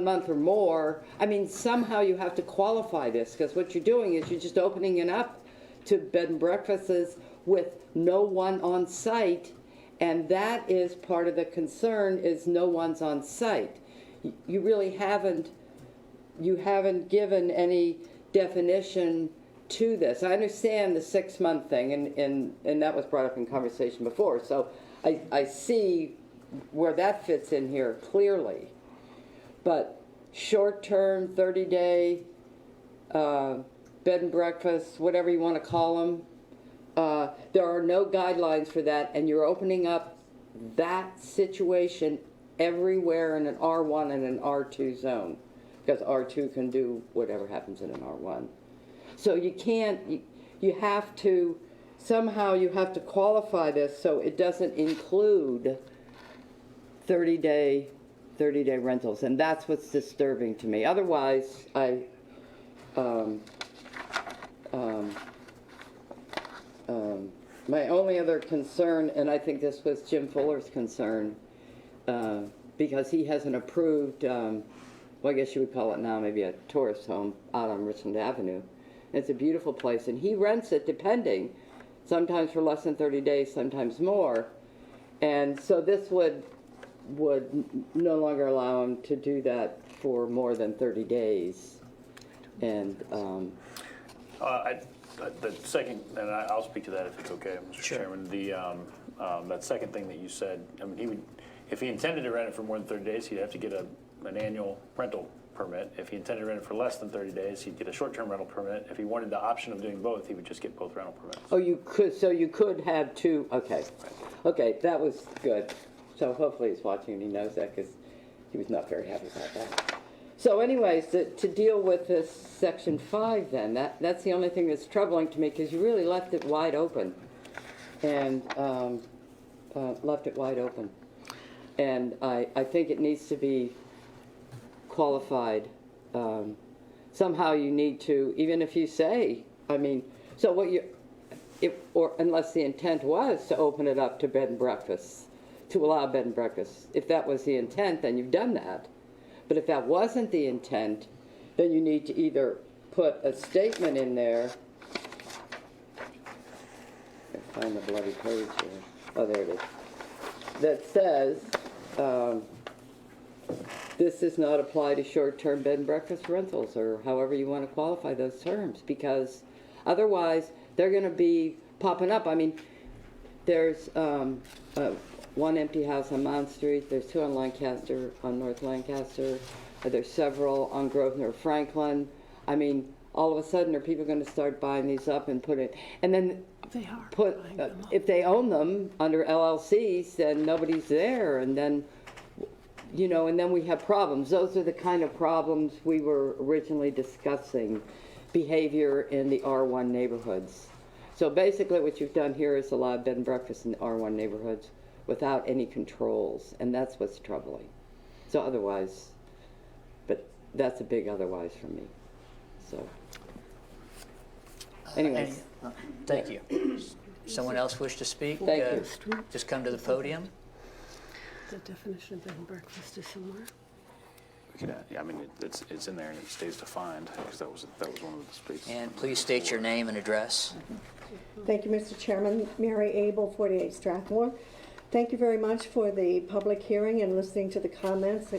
month or more. I mean, somehow you have to qualify this, because what you're doing is you're just opening it up to bed and breakfasts with no one on site, and that is part of the concern, is no one's on site. You really haven't given any definition to this. I understand the 6-month thing, and that was brought up in conversation before, so I see where that fits in here clearly. But short-term, 30-day, bed and breakfast, whatever you want to call them, there are no guidelines for that, and you're opening up that situation everywhere in an R1 and an R2 zone, because R2 can do whatever happens in an R1. So you can't, you have to, somehow you have to qualify this so it doesn't include 30-day rentals, and that's what's disturbing to me. Otherwise, my only other concern, and I think this was Jim Fuller's concern, because he has an approved, well, I guess you would call it now maybe a tourist home out on Richland Avenue. It's a beautiful place, and he rents it depending, sometimes for less than 30 days, sometimes more. And so this would no longer allow him to do that for more than 30 days. And the second, and I'll speak to that if it's okay, Mr. Chairman. That second thing that you said, I mean, if he intended to rent it for more than 30 days, he'd have to get an annual rental permit. If he intended to rent it for less than 30 days, he'd get a short-term rental permit. If he wanted the option of doing both, he would just get both rental permits. oh, you could, so you could have 2, okay. Okay, that was good. So hopefully he's watching and he knows that, because he was not very happy about that. So anyways, to deal with this section 5 then, that's the only thing that's troubling to me, because you really left it wide open. And left it wide open. And I think it needs to be qualified. Somehow you need to, even if you say, I mean, so what you, or unless the intent was to open it up to bed and breakfasts, to allow bed and breakfast. If that was the intent, then you've done that. But if that wasn't the intent, then you need to either put a statement in there. I find the bloody page here. Oh, there it is. That says, this does not apply to short-term bed and breakfast rentals, or however you want to qualify those terms, because otherwise they're going to be popping up. I mean, there's 1 empty house on Mount Street, there's 2 on Lancaster, on North Lancaster, there's several on Grosvenor Franklin. I mean, all of a sudden are people going to start buying these up and put it, and then They are put, buying them up. if they own them under LLCs, then nobody's there, and then, you know, and then we have problems. Those are the kind of problems we were originally discussing, behavior in the R1 neighborhoods. So basically what you've done here is allow bed and breakfast in the R1 neighborhoods without any controls, and that's what's troubling. So otherwise, but that's a big otherwise for me. So, anyways, Thank you. Someone else wish to speak? Thank you. Just come to the podium. The definition of bed and breakfast is somewhere. Yeah, I mean, it's in there and it stays defined, because that was one of the spaces. And please state your name and address. Thank you, Mr. Chairman. Mary Abel, 48 Strathmore. Thank you very much for the public hearing and listening to the comments.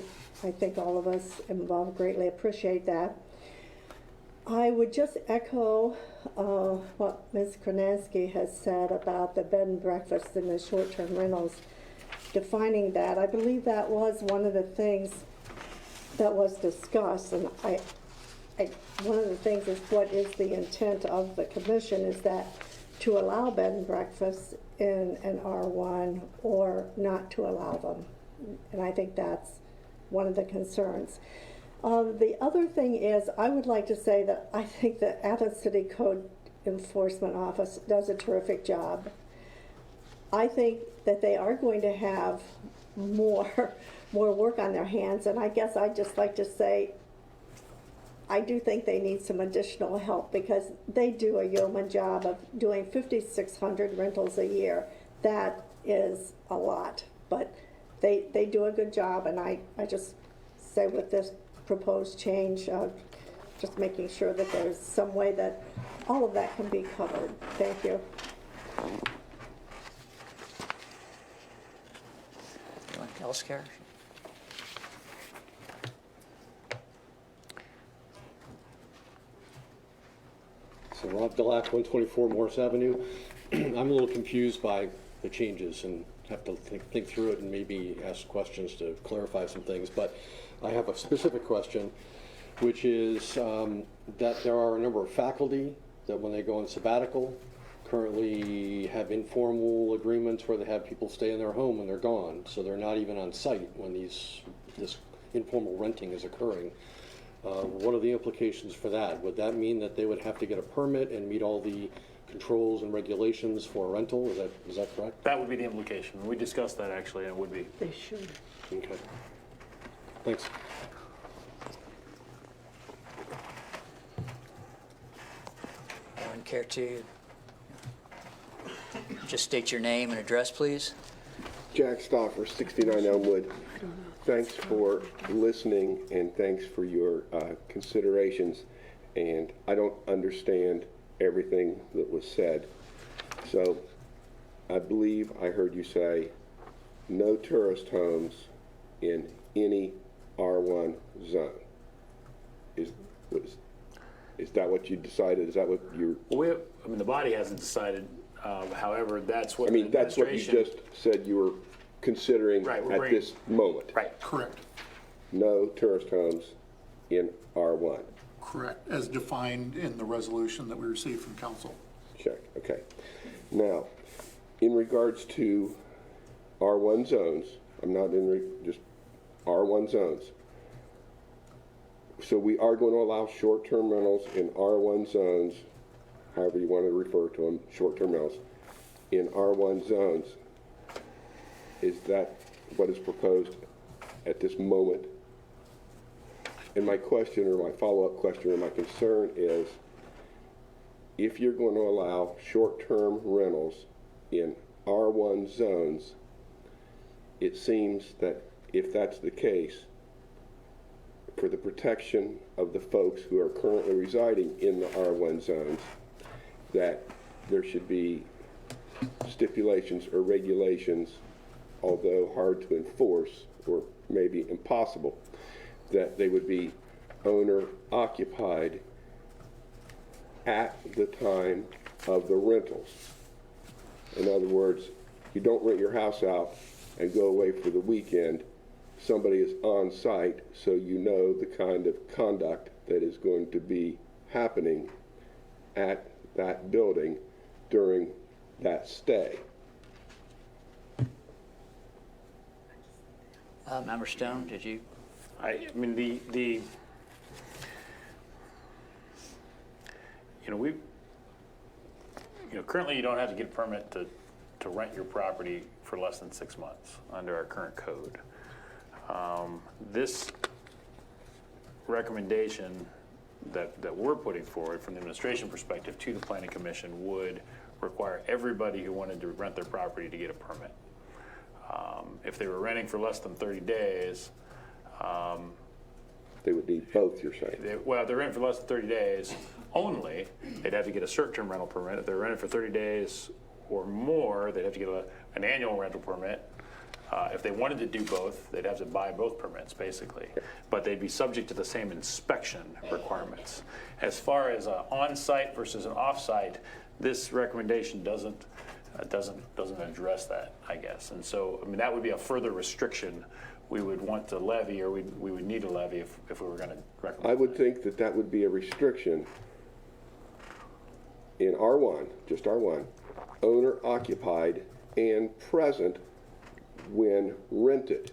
I think all of us involved greatly appreciate that. I would just echo what Ms. Kronansky has said about the bed and breakfast and the short-term rentals, defining that. I believe that was one of the things that was discussed, and one of the things is what is the intent of the commission, is that to allow bed and breakfast in an R1 or not to allow them. And I think that's one of the concerns. The other thing is, I would like to say that I think the Athens City Code Enforcement Office does a terrific job. I think that they are going to have more work on their hands, and I guess I'd just like to say I do think they need some additional help, because they do a yeoman job of doing 5,600 rentals a year. That is a lot, but they do a good job, and I just say with this proposed change, just making sure that there's some way that all of that can be covered. Thank you. Anyone else care? So Rob Delac, 124 Morris Avenue. I'm a little confused by the changes and have to think through it and maybe ask questions to clarify some things. But I have a specific question, which is that there are a number of faculty that when they go on sabbatical currently have informal agreements where they have people stay in their home when they're gone. So they're not even on site when this informal renting is occurring. What are the implications for that? Would that mean that they would have to get a permit and meet all the controls and regulations for a rental? Is that correct? That would be the implication. We discussed that actually, and it would be. They should. Okay. Thanks. Anyone care to just state your name and address, please? Jack Stoffer, 69 Elmwood. Thanks for listening and thanks for your considerations. And I don't understand everything that was said. So I believe I heard you say no tourist homes in any R1 zone. Is that what you decided? Is that what you're... Well, I mean, the body hasn't decided. However, that's what I mean, that's what you just said you were considering Right, at this moment. Right. Correct. No tourist homes in R1. Correct, as defined in the resolution that we received from council. Check, okay. Now, in regards to R1 zones, I'm not just R1 zones. So we are going to allow short-term rentals in R1 zones, however you want to refer to them, short-term rentals, in R1 zones. Is that what is proposed at this moment? And my question, or my follow-up question, or my concern is, if you're going to allow short-term rentals in R1 zones, it seems that if that's the case, for the protection of the folks who are currently residing in the R1 zones, that there should be stipulations or regulations, although hard to enforce or maybe impossible, that they would be owner occupied at the time of the rentals. In other words, you don't rent your house out and go away for the weekend. Somebody is on site, so you know the kind of conduct that is going to be happening at that building during that stay. Member Stone, did you? I mean, currently you don't have to get a permit to rent your property for less than 6 months under our current code. This recommendation that we're putting forward from the administration perspective to the planning commission would require everybody who wanted to rent their property to get a permit. If they were renting for less than 30 days, They would need both, you're saying? well, if they're renting for less than 30 days only, they'd have to get a short-term rental permit. If they're renting for 30 days or more, they'd have to get an annual rental permit. If they wanted to do both, they'd have to buy both permits, basically. But they'd be subject to the same inspection requirements. As far as an on-site versus an off-site, this recommendation doesn't address that, I guess. And so, I mean, that would be a further restriction we would want to levy, or we would need to levy if we were going to recommend. I would think that that would be a restriction in R1, just R1, owner occupied and present when rented,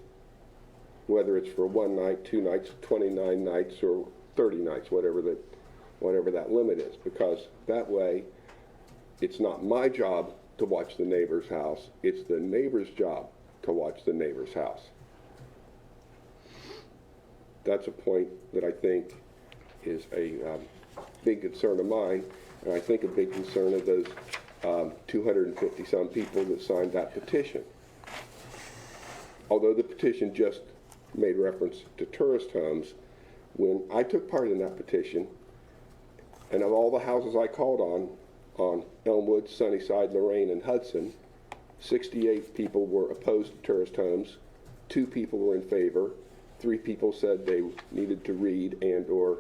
whether it's for 1 night, 2 nights, 29 nights, or 30 nights, whatever that limit is, because that way it's not my job to watch the neighbor's house, it's the neighbor's job to watch the neighbor's house. That's a point that I think is a big concern of mine, and I think a big concern of those 250-some people that signed that petition. Although the petition just made reference to tourist homes, when I took part in that petition, and of all the houses I called on Elmwood, Sunnyside, Lorraine, and Hudson, 68 people were opposed to tourist homes, 2 people were in favor, 3 people said they needed to read and or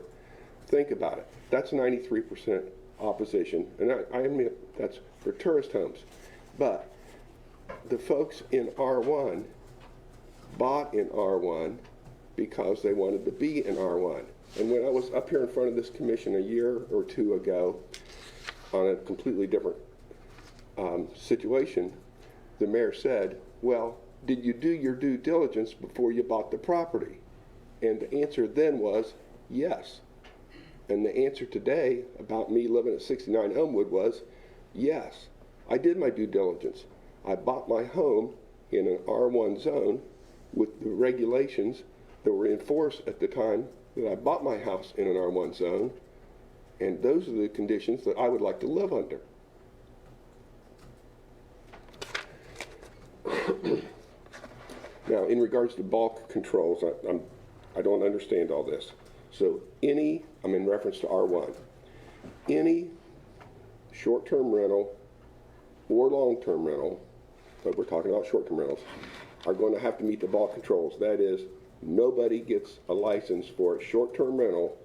think about it. That's 93% opposition, and I admit that's for tourist homes. But the folks in R1 bought in R1 because they wanted to be in R1. And when I was up here in front of this commission a year or 2 ago on a completely different situation, the mayor said, well, did you do your due diligence before you bought the property? And the answer then was yes. And the answer today about me living at 69 Elmwood was yes. I did my due diligence. I bought my home in an R1 zone with the regulations that were in force at the time that I bought my house in an R1 zone, and those are the conditions that I would like to live under. Now, in regards to bulk controls, I don't understand all this. So I'm in reference to R1, any short-term rental or long-term rental, but we're talking about short-term rentals, are going to have to meet the bulk controls. That is, nobody gets a license for a short-term rental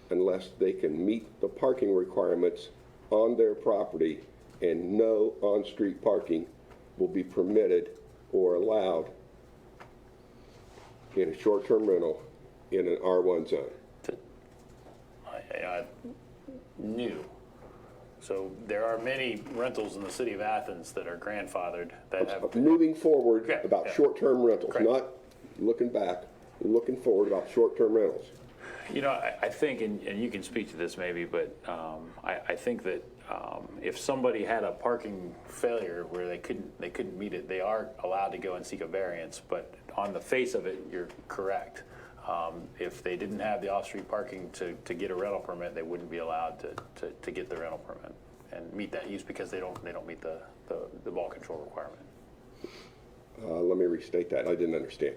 unless they can meet the parking requirements on their property, and no on-street parking will be permitted or allowed in a short-term rental in an R1 zone. New. So there are many rentals in the city of Athens that are grandfathered that have. Moving forward Correct, about yeah. short-term rentals, Correct. not looking back, looking forward about short-term rentals. You know, I think, and you can speak to this maybe, but I think that if somebody had a parking failure where they couldn't meet it, they are allowed to go and seek a variance. But on the face of it, you're correct. If they didn't have the off-street parking to get a rental permit, they wouldn't be allowed to get the rental permit and meet that use because they don't meet the bulk control requirement. Let me restate that. I didn't understand.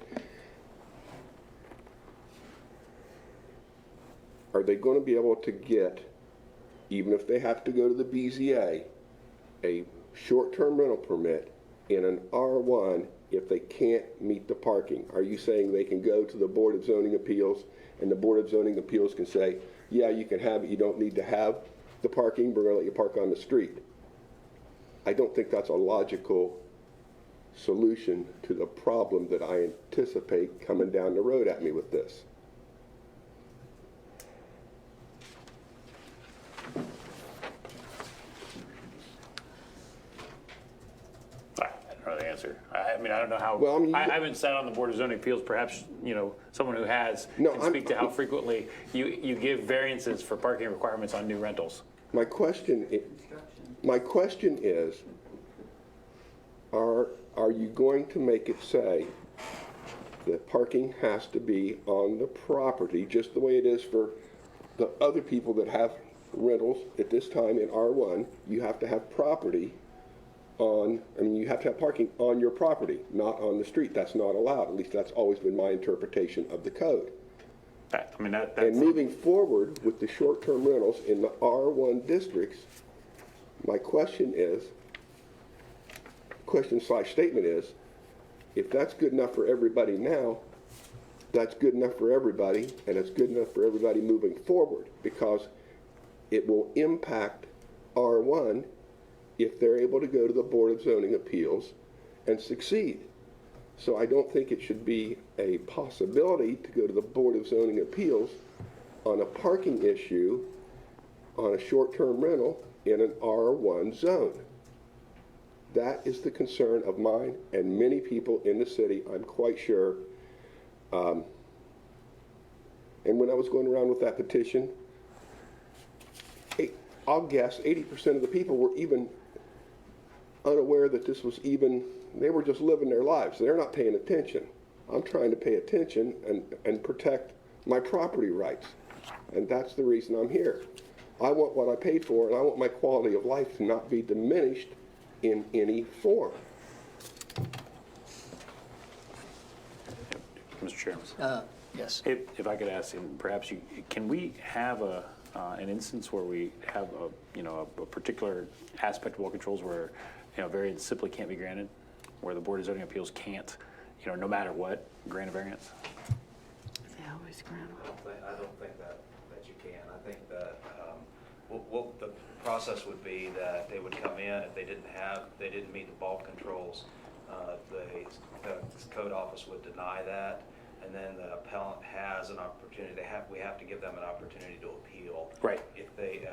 Are they going to be able to get, even if they have to go to the BZA, a short-term rental permit in an R1 if they can't meet the parking? Are you saying they can go to the Board of Zoning Appeals and the Board of Zoning Appeals can say, yeah, you can have it, you don't need to have the parking, we're going to let you park on the street? I don't think that's a logical solution to the problem that I anticipate coming down the road at me with this. I don't know the answer. I mean, I don't know how. Well, I mean, I haven't sat on the Board of Zoning Appeals. Perhaps someone who has can speak to how frequently you give variances for parking requirements on new rentals. My question is, are you going to make it say that parking has to be on the property, just the way it is for the other people that have rentals at this time in R1, you have to have property on, I mean, you have to have parking on your property, not on the street. That's not allowed. At least that's always been my interpretation of the code. That, I mean, that's. And moving forward with the short-term rentals in the R1 districts, my question / statement is, if that's good enough for everybody now, that's good enough for everybody, and it's good enough for everybody moving forward, because it will impact R1 if they're able to go to the Board of Zoning Appeals and succeed. So I don't think it should be a possibility to go to the Board of Zoning Appeals on a parking issue on a short-term rental in an R1 zone. That is the concern of mine and many people in the city, I'm quite sure. And when I was going around with that petition, I'll guess 80% of the people were even unaware that this was even, they were just living their lives. They're not paying attention. I'm trying to pay attention and protect my property rights. And that's the reason I'm here. I want what I paid for, and I want my quality of life to not be diminished in any form. Mr. Chairman. Yes. If I could ask, and perhaps you, can we have an instance where we have a particular aspect of wall controls where, variance simply can't be granted, where the Board of Zoning Appeals can't, no matter what, grant a variance? They always grant them. I don't think that you can. I think that the process would be that they would come in if they didn't meet the bulk controls. The code office would deny that, and then the appellant has an opportunity. We have to give them an opportunity to appeal. Right. If they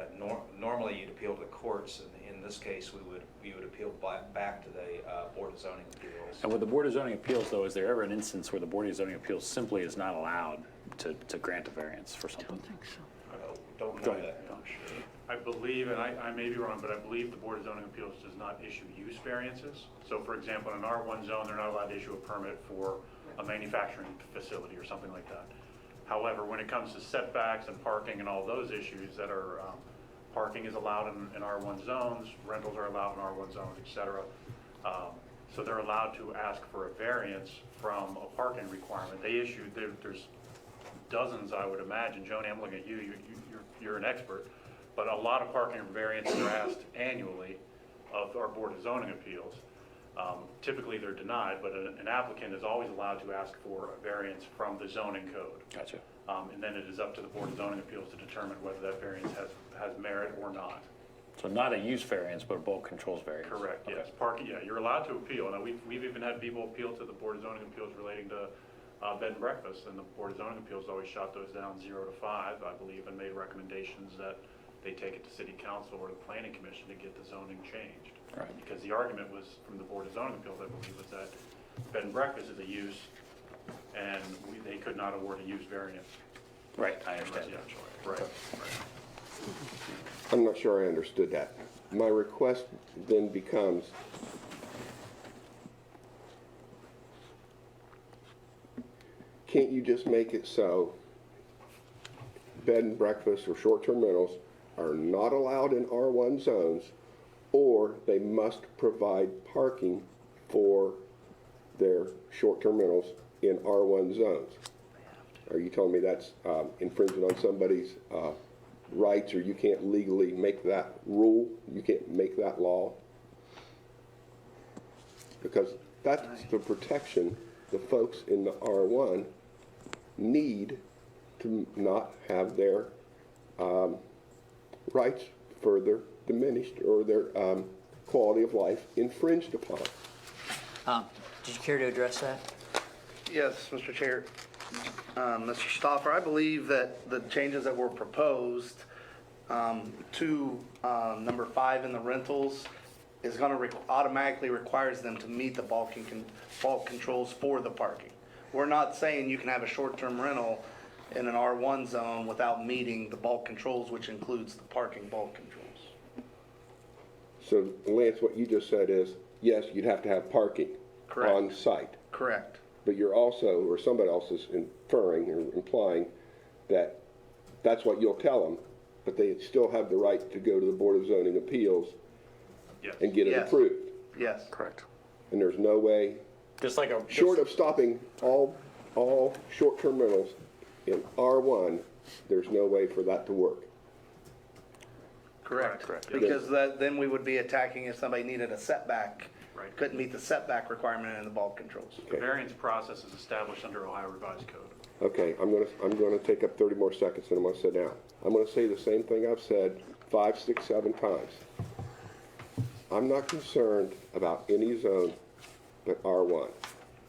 normally you'd appeal to the courts, and in this case we would appeal back to the Board of Zoning Appeals. And with the Board of Zoning Appeals, though, is there ever an instance where the Board of Zoning Appeals simply is not allowed to grant a variance for something? I don't think so. I don't Go know ahead. that. I'm sure. I believe, and I may be wrong, but I believe the Board of Zoning Appeals does not issue use variances. So for example, in an R1 zone, they're not allowed to issue a permit for a manufacturing facility or something like that. However, when it comes to setbacks and parking and all those issues that are, parking is allowed in R1 zones, rentals are allowed in R1 zones, et cetera. So they're allowed to ask for a variance from a parking requirement. They issued, there's dozens, I would imagine. Joni, I'm looking at you, you're an expert. But a lot of parking variances are asked annually of our Board of Zoning Appeals. Typically they're denied, but an applicant is always allowed to ask for a variance from the zoning code. Gotcha. And then it is up to the Board of Zoning Appeals to determine whether that variance has merit or not. So not a use variance, but a bulk controls variance? Correct, Okay. yes. Parking, yeah, you're allowed to appeal. Now, we've even had people appeal to the Board of Zoning Appeals relating to bed and breakfast, and the Board of Zoning Appeals always shot those down 0 to 5, I believe, and made recommendations that they take it to City Council or the Planning Commission to get the zoning changed. Right. Because the argument was from the Board of Zoning Appeals, I believe, was that bed and breakfast is a use, and they could not award a use variance. Right, I understand. Residential, right. I'm not sure I understood that. My request then becomes, can't you just make it so bed and breakfast or short-term rentals are not allowed in R1 zones, or they must provide parking for their short-term rentals in R1 zones? Are you telling me that's infringing on somebody's rights, or you can't legally make that rule? You can't make that law? Because that's the protection the folks in the R1 need to not have their rights further diminished or their quality of life infringed upon. Did you care to address that? Yes, Mr. Chair. Mr. Stoffer, I believe that the changes that were proposed to number 5 in the rentals is going to automatically requires them to meet the bulk controls for the parking. We're not saying you can have a short-term rental in an R1 zone without meeting the bulk controls, which includes the parking bulk controls. So, Lance, what you just said is, yes, you'd have to have parking Correct. on site. Correct. But you're also, or somebody else is inferring or implying that That's what you'll tell them, but they still have the right to go to the Board of Zoning Appeals Yes. and get it Yes. approved. Yes. Correct. And there's no way, Just like a. short of stopping all short-term rentals in R1, there's no way for that to work. Correct. Correct. Because then we would be attacking if somebody needed a setback. Right. Couldn't meet the setback requirement in the bulk controls. The variance process is established under Ohio Revised Code. Okay, I'm gonna take up 30 more seconds and I'm gonna sit down. I'm gonna say the same thing I've said 5, 6, 7 times. I'm not concerned about any zone but R1,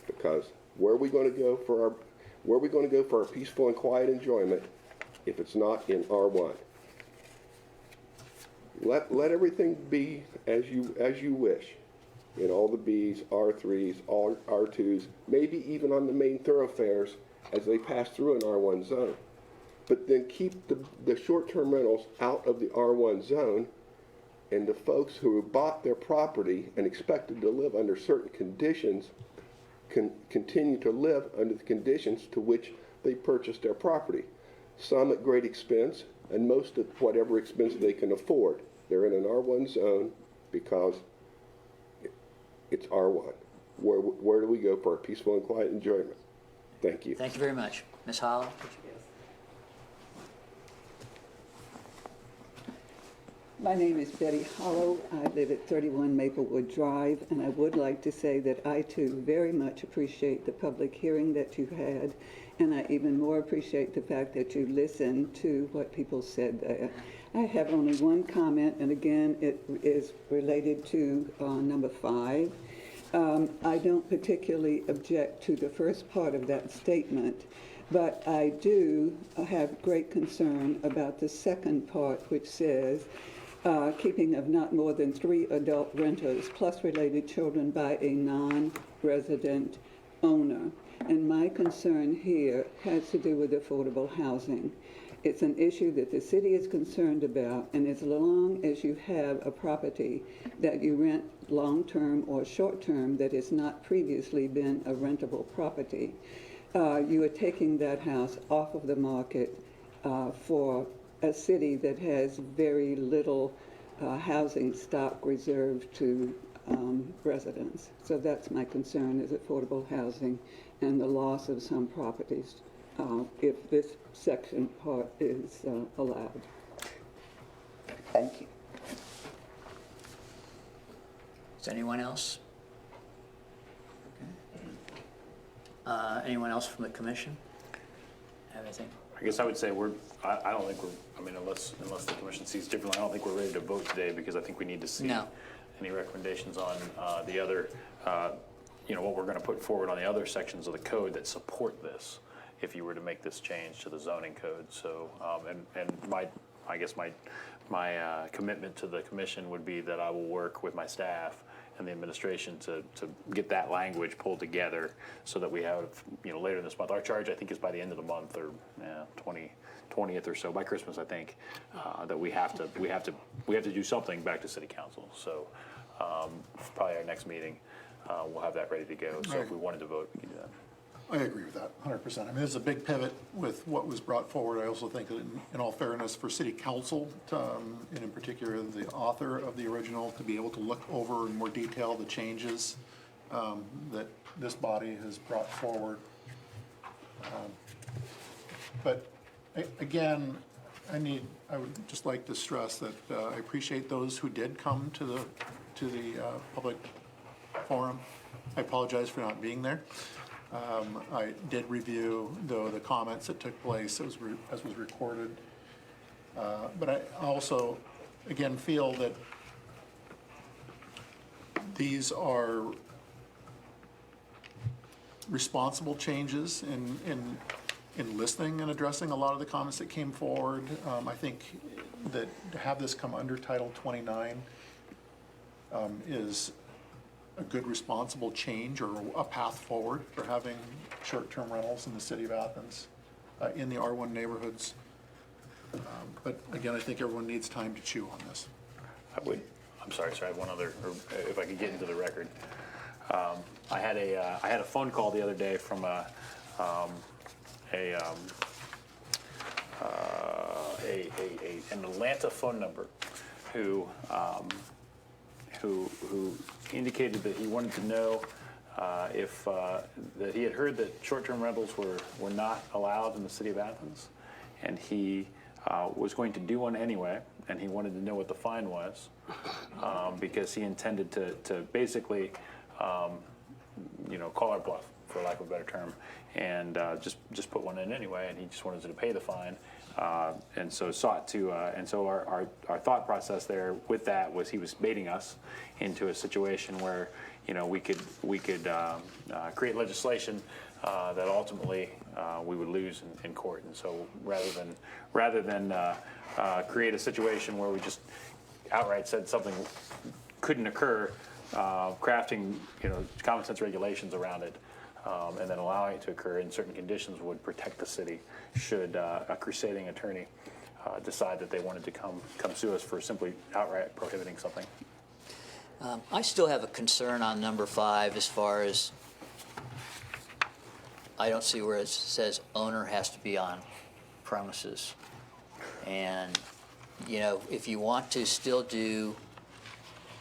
because where are we gonna go for our peaceful and quiet enjoyment if it's not in R1? Let everything be as you wish. In all the Bs, R3s, all R2s, maybe even on the main thoroughfares as they pass through an R1 zone. But then keep the short-term rentals out of the R1 zone, and the folks who bought their property and expected to live under certain conditions can continue to live under the conditions to which they purchased their property. Some at great expense, and most at whatever expense they can afford. They're in an R1 zone because it's R1. Where do we go for our peaceful and quiet enjoyment? Thank you. Thank you very much. Ms. Hollow? My name is Betty Hollow. I live at 31 Maplewood Drive, and I would like to say that I too very much appreciate the public hearing that you had, and I even more appreciate the fact that you listened to what people said there. I have only one comment, and again, it is related to number 5. I don't particularly object to the first part of that statement, but I do have great concern about the second part, which says, keeping of not more than 3 adult renters plus related children by a non-resident owner. And my concern here has to do with affordable housing. It's an issue that the city is concerned about, and as long as you have a property that you rent long-term or short-term that has not previously been a rentable property, you are taking that house off of the market for a city that has very little housing stock reserved to residents. So that's my concern, is affordable housing and the loss of some properties if this section part is allowed. Thank you. Is anyone else? Anyone else from the commission? Have anything? I guess I would say I don't think unless the commission sees differently, I don't think we're ready to vote today, because I think we need to see any recommendations on the other, what we're going to put forward on the other sections of the code that support this, if you were to make this change to the zoning code. So, I guess my commitment to the commission would be that I will work with my staff and the administration to get that language pulled together so that we have, later this month. Our charge, I think, is by the end of the month, or 20th or so, by Christmas, I think, that we have to do something back to city council. So probably our next meeting, we'll have that ready to go. So if we wanted to vote, we can do that. I agree with that, 100%. I mean, this is a big pivot with what was brought forward. I also think that in all fairness for city council, and in particular the author of the original, to be able to look over in more detail the changes that this body has brought forward. But again, I would just like to stress that I appreciate those who did come to the public forum. I apologize for not being there. I did review, though, the comments that took place as was recorded. But I also, again, feel that these are responsible changes in listening and addressing a lot of the comments that came forward. I think that to have this come under Title 29 is a good responsible change, or a path forward for having short-term rentals in the city of Athens in the R1 neighborhoods. But again, I think everyone needs time to chew on this. I'm sorry, I had one other, or if I could get into the record. I had a phone call the other day from an Atlanta phone number who indicated that he wanted to know if that he had heard that short-term rentals were not allowed in the city of Athens, and he was going to do one anyway, and he wanted to know what the fine was, because he intended to basically, call our bluff, for lack of a better term, and just put one in anyway, and he just wanted to pay the fine, and so sought to, and so our thought process there with that was he was baiting us into a situation where, we could create legislation that ultimately we would lose in court, and so rather than create a situation where we just outright said something couldn't occur, crafting common sense regulations around it, and then allowing it to occur in certain conditions would protect the city should a crusading attorney decide that they wanted to come sue us for simply outright prohibiting something. I still have a concern on number 5 as far as I don't see where it says owner has to be on premises. And, if you want to still do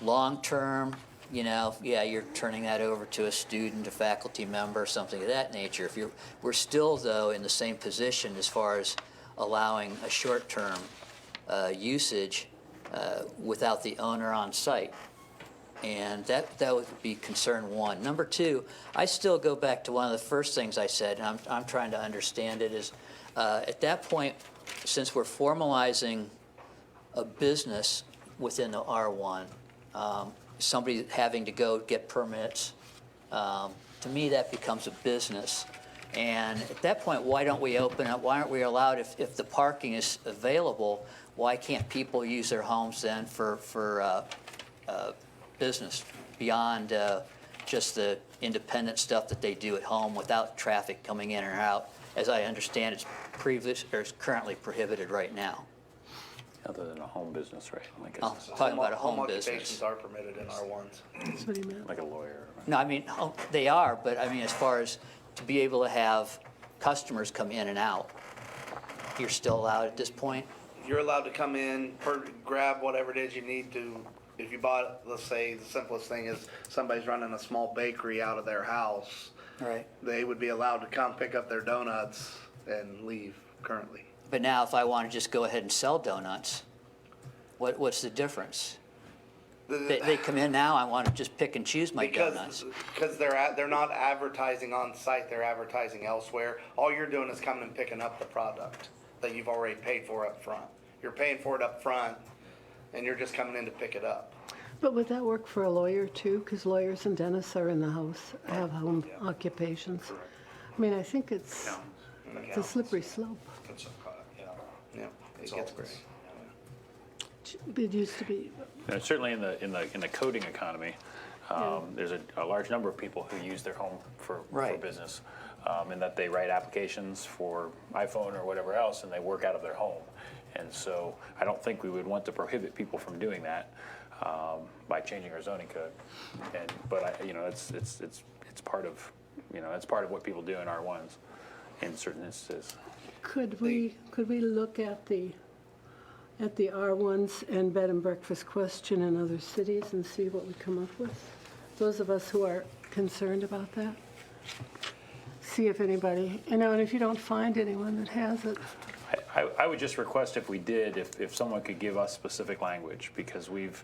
long-term, you're turning that over to a student, a faculty member, something of that nature. We're still, though, in the same position as far as allowing a short-term usage without the owner on site. And that would be concern 1. Number 2, I still go back to one of the first things I said, and I'm trying to understand it, is at that point, since we're formalizing a business within the R1, somebody having to go get permits, to me that becomes a business. And at that point, why don't we open up, why aren't we allowed, if the parking is available, why can't people use their homes then for business beyond just the independent stuff that they do at home without traffic coming in or out? As I understand, it's currently prohibited right now. Other than a home business, right? Like Talking about a home occupations business. are permitted in R1s. That's what he meant. like a lawyer. No, I mean, they are, but I mean, as far as to be able to have customers come in and out, you're still allowed at this point? You're allowed to come in, grab whatever it is you need to. If you bought, let's say, the simplest thing is somebody's running a small bakery out of their house. Right. They would be allowed to come pick up their donuts and leave currently. But now if I want to just go ahead and sell donuts, what's the difference? They come in now, I want to just pick and choose my donuts. Because they're not advertising on site, they're advertising elsewhere. All you're doing is coming and picking up the product that you've already paid for up front. You're paying for it up front, and you're just coming in to pick it up. But would that work for a lawyer too? Because lawyers and dentists are in the house, have home occupations. I mean, I think it's a slippery slope. Yeah, it gets great. It used to be. Certainly in the coding economy, there's a large number of people who use their home for business, and that they write applications for iPhone or whatever else, and they work out of their home. And so I don't think we would want to prohibit people from doing that by changing our zoning code. But it's part of it's part of what people do in R1s in certain instances. Could we look at the R1s and bed and breakfast question in other cities and see what we come up with? Those of us who are concerned about that. See if anybody, and if you don't find anyone that has it. I would just request if we did, if someone could give us specific language, because we've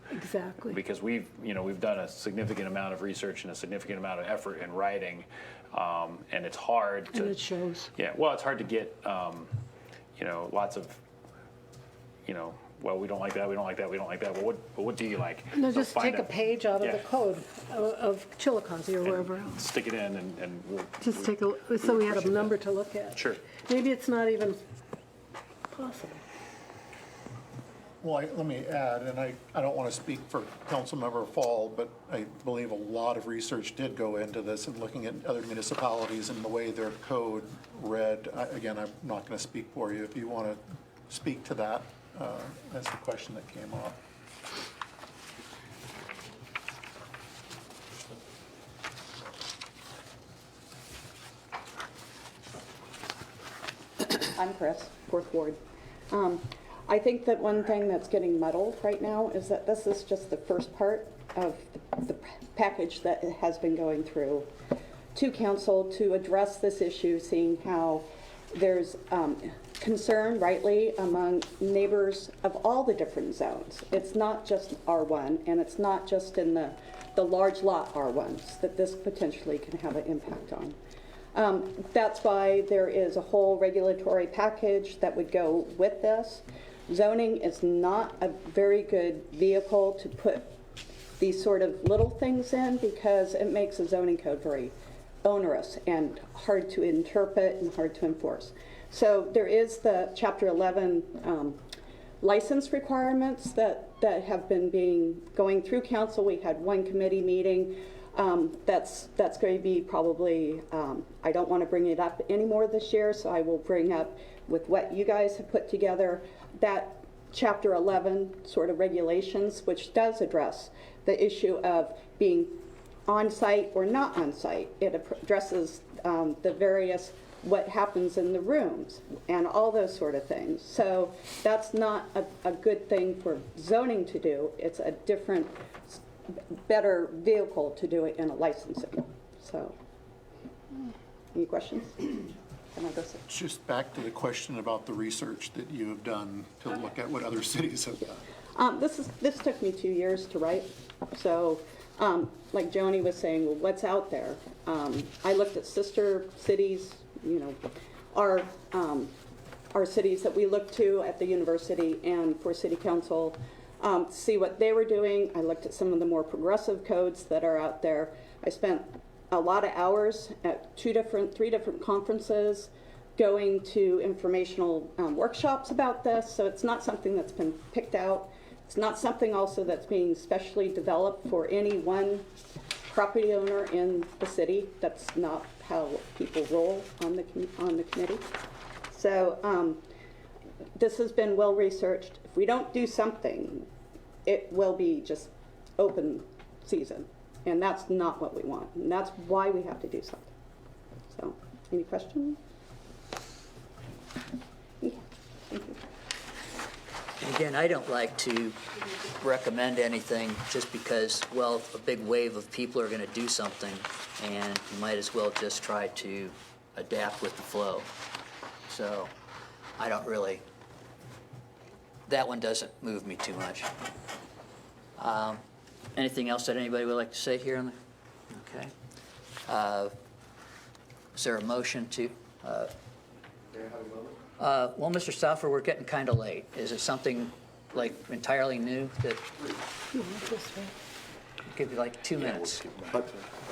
done a significant amount of research and a significant amount of effort in writing, and it's hard to. And it shows. Yeah, well, it's hard to get, lots of, well, we don't like that, we don't like that, we don't like that. Well, what do you like? No, So just find take a page out of the code of Chillicothe or wherever else. Stick it in and we'll. Just take a, so we had a number to look at. Sure. Maybe it's not even possible. Well, let me add, and I don't want to speak for Councilmember Fall, but I believe a lot of research did go into this and looking at other municipalities and the way their code read. Again, I'm not going to speak for you. If you want to speak to that, that's the question that came up. I'm Chris, 4th Ward. I think that one thing that's getting muddled right now is that this is just the first part of the package that has been going through to council to address this issue, seeing how there's concern, rightly, among neighbors of all the different zones. It's not just R1, and it's not just in the large lot R1s that this potentially can have an impact on. That's why there is a whole regulatory package that would go with this. Zoning is not a very good vehicle to put these sort of little things in because it makes the zoning code very onerous and hard to interpret and hard to enforce. So there is the Chapter 11 license requirements that have been going through council. We had one committee meeting. That's going to be probably, I don't want to bring it up anymore this year, so I will bring up with what you guys have put together, that Chapter 11 sort of regulations, which does address the issue of being on-site or not on-site. It addresses the various, what happens in the rooms and all those sort of things. So that's not a good thing for zoning to do. It's a different, better vehicle to do it in a licensing. So, any questions? Just back to the question about the research that you have done to look at what other cities have done. This took me 2 years to write. So, like Joni was saying, well, what's out there? I looked at sister cities, you know, our cities that we look to at the university and for city council, see what they were doing. I looked at some of the more progressive codes that are out there. I spent a lot of hours at three different conferences, going to informational workshops about this. So it's not something that's been picked out. It's not something also that's being specially developed for any one property owner in the city. That's not how people roll on the committee. So this has been well researched. If we don't do something, it will be just open season. And that's not what we want. And that's why we have to do something. So, any questions? Yeah, thank you. And again, I don't like to recommend anything just because, well, a big wave of people are going to do something, and you might as well just try to adapt with the flow. So I don't really, that one doesn't move me too much. Anything else that anybody would like to say here? Okay. Is there a motion to? Well, Mr. Stauffer, we're getting kind of late. Is it something like entirely new that? Give you like 2 minutes. I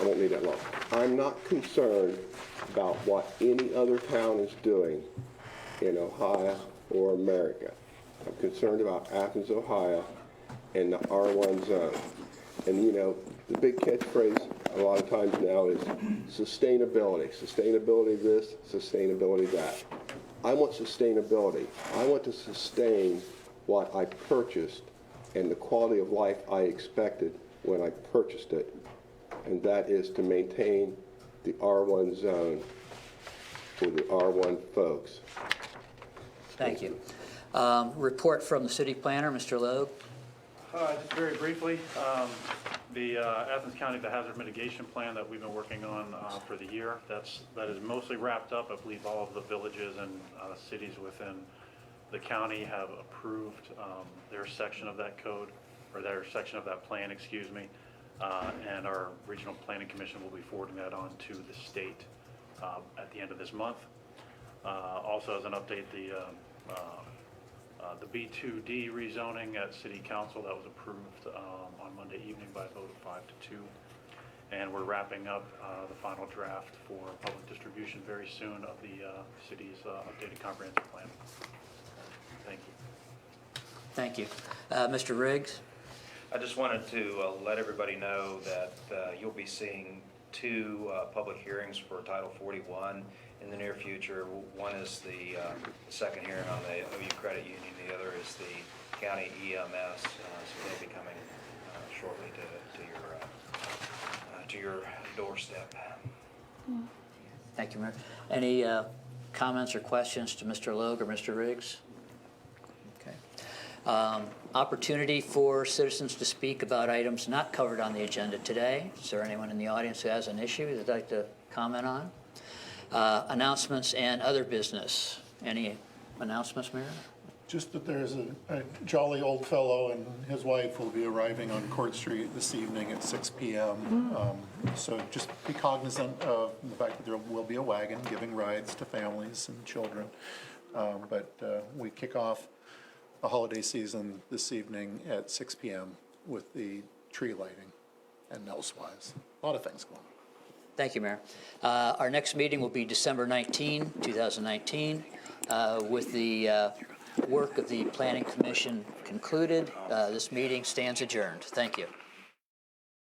won't need that long. I'm not concerned about what any other town is doing in Ohio or America. I'm concerned about Athens, Ohio, and the R1 zone. And you know, the big catchphrase a lot of times now is sustainability. Sustainability this, sustainability that. I want sustainability. I want to sustain what I purchased and the quality of life I expected when I purchased it. And that is to maintain the R1 zone for the R1 folks. Thank you. Report from the city planner, Mr. Logue. Just very briefly, the Athens County, the hazard mitigation plan that we've been working on for the year, that is mostly wrapped up. I believe all of the villages and cities within the county have approved their section of that code, or their section of that plan, excuse me, and our regional planning commission will be forwarding that on to the state at the end of this month. Also, as an update, the B2D rezoning at City Council, that was approved on Monday evening by a vote of 5-2. And we're wrapping up the final draft for public distribution very soon of the city's updated comprehensive plan. Thank you. Thank you. Mr. Riggs? I just wanted to let everybody know that you'll be seeing 2 public hearings for Title 41 in the near future. One is the second hearing on the OU Credit Union. The other is the county EMS. So they'll be coming shortly to your doorstep. Thank you, Mayor. Any comments or questions to Mr. Logue or Mr. Riggs? Okay. Opportunity for citizens to speak about items not covered on the agenda today. Is there anyone in the audience who has an issue they'd like to comment on? Announcements and other business. Any announcements, Mayor? Just that there's a jolly old fellow and his wife will be arriving on Court Street this evening at 6 p.m. So just be cognizant of the fact that there will be a wagon giving rides to families and children. But we kick off the holiday season this evening at 6 p.m. with the tree lighting and elsewise. A lot of things going on. Thank you, Mayor. Our next meeting will be December 19, 2019, with the work of the Planning Commission concluded. This meeting stands adjourned. Thank you.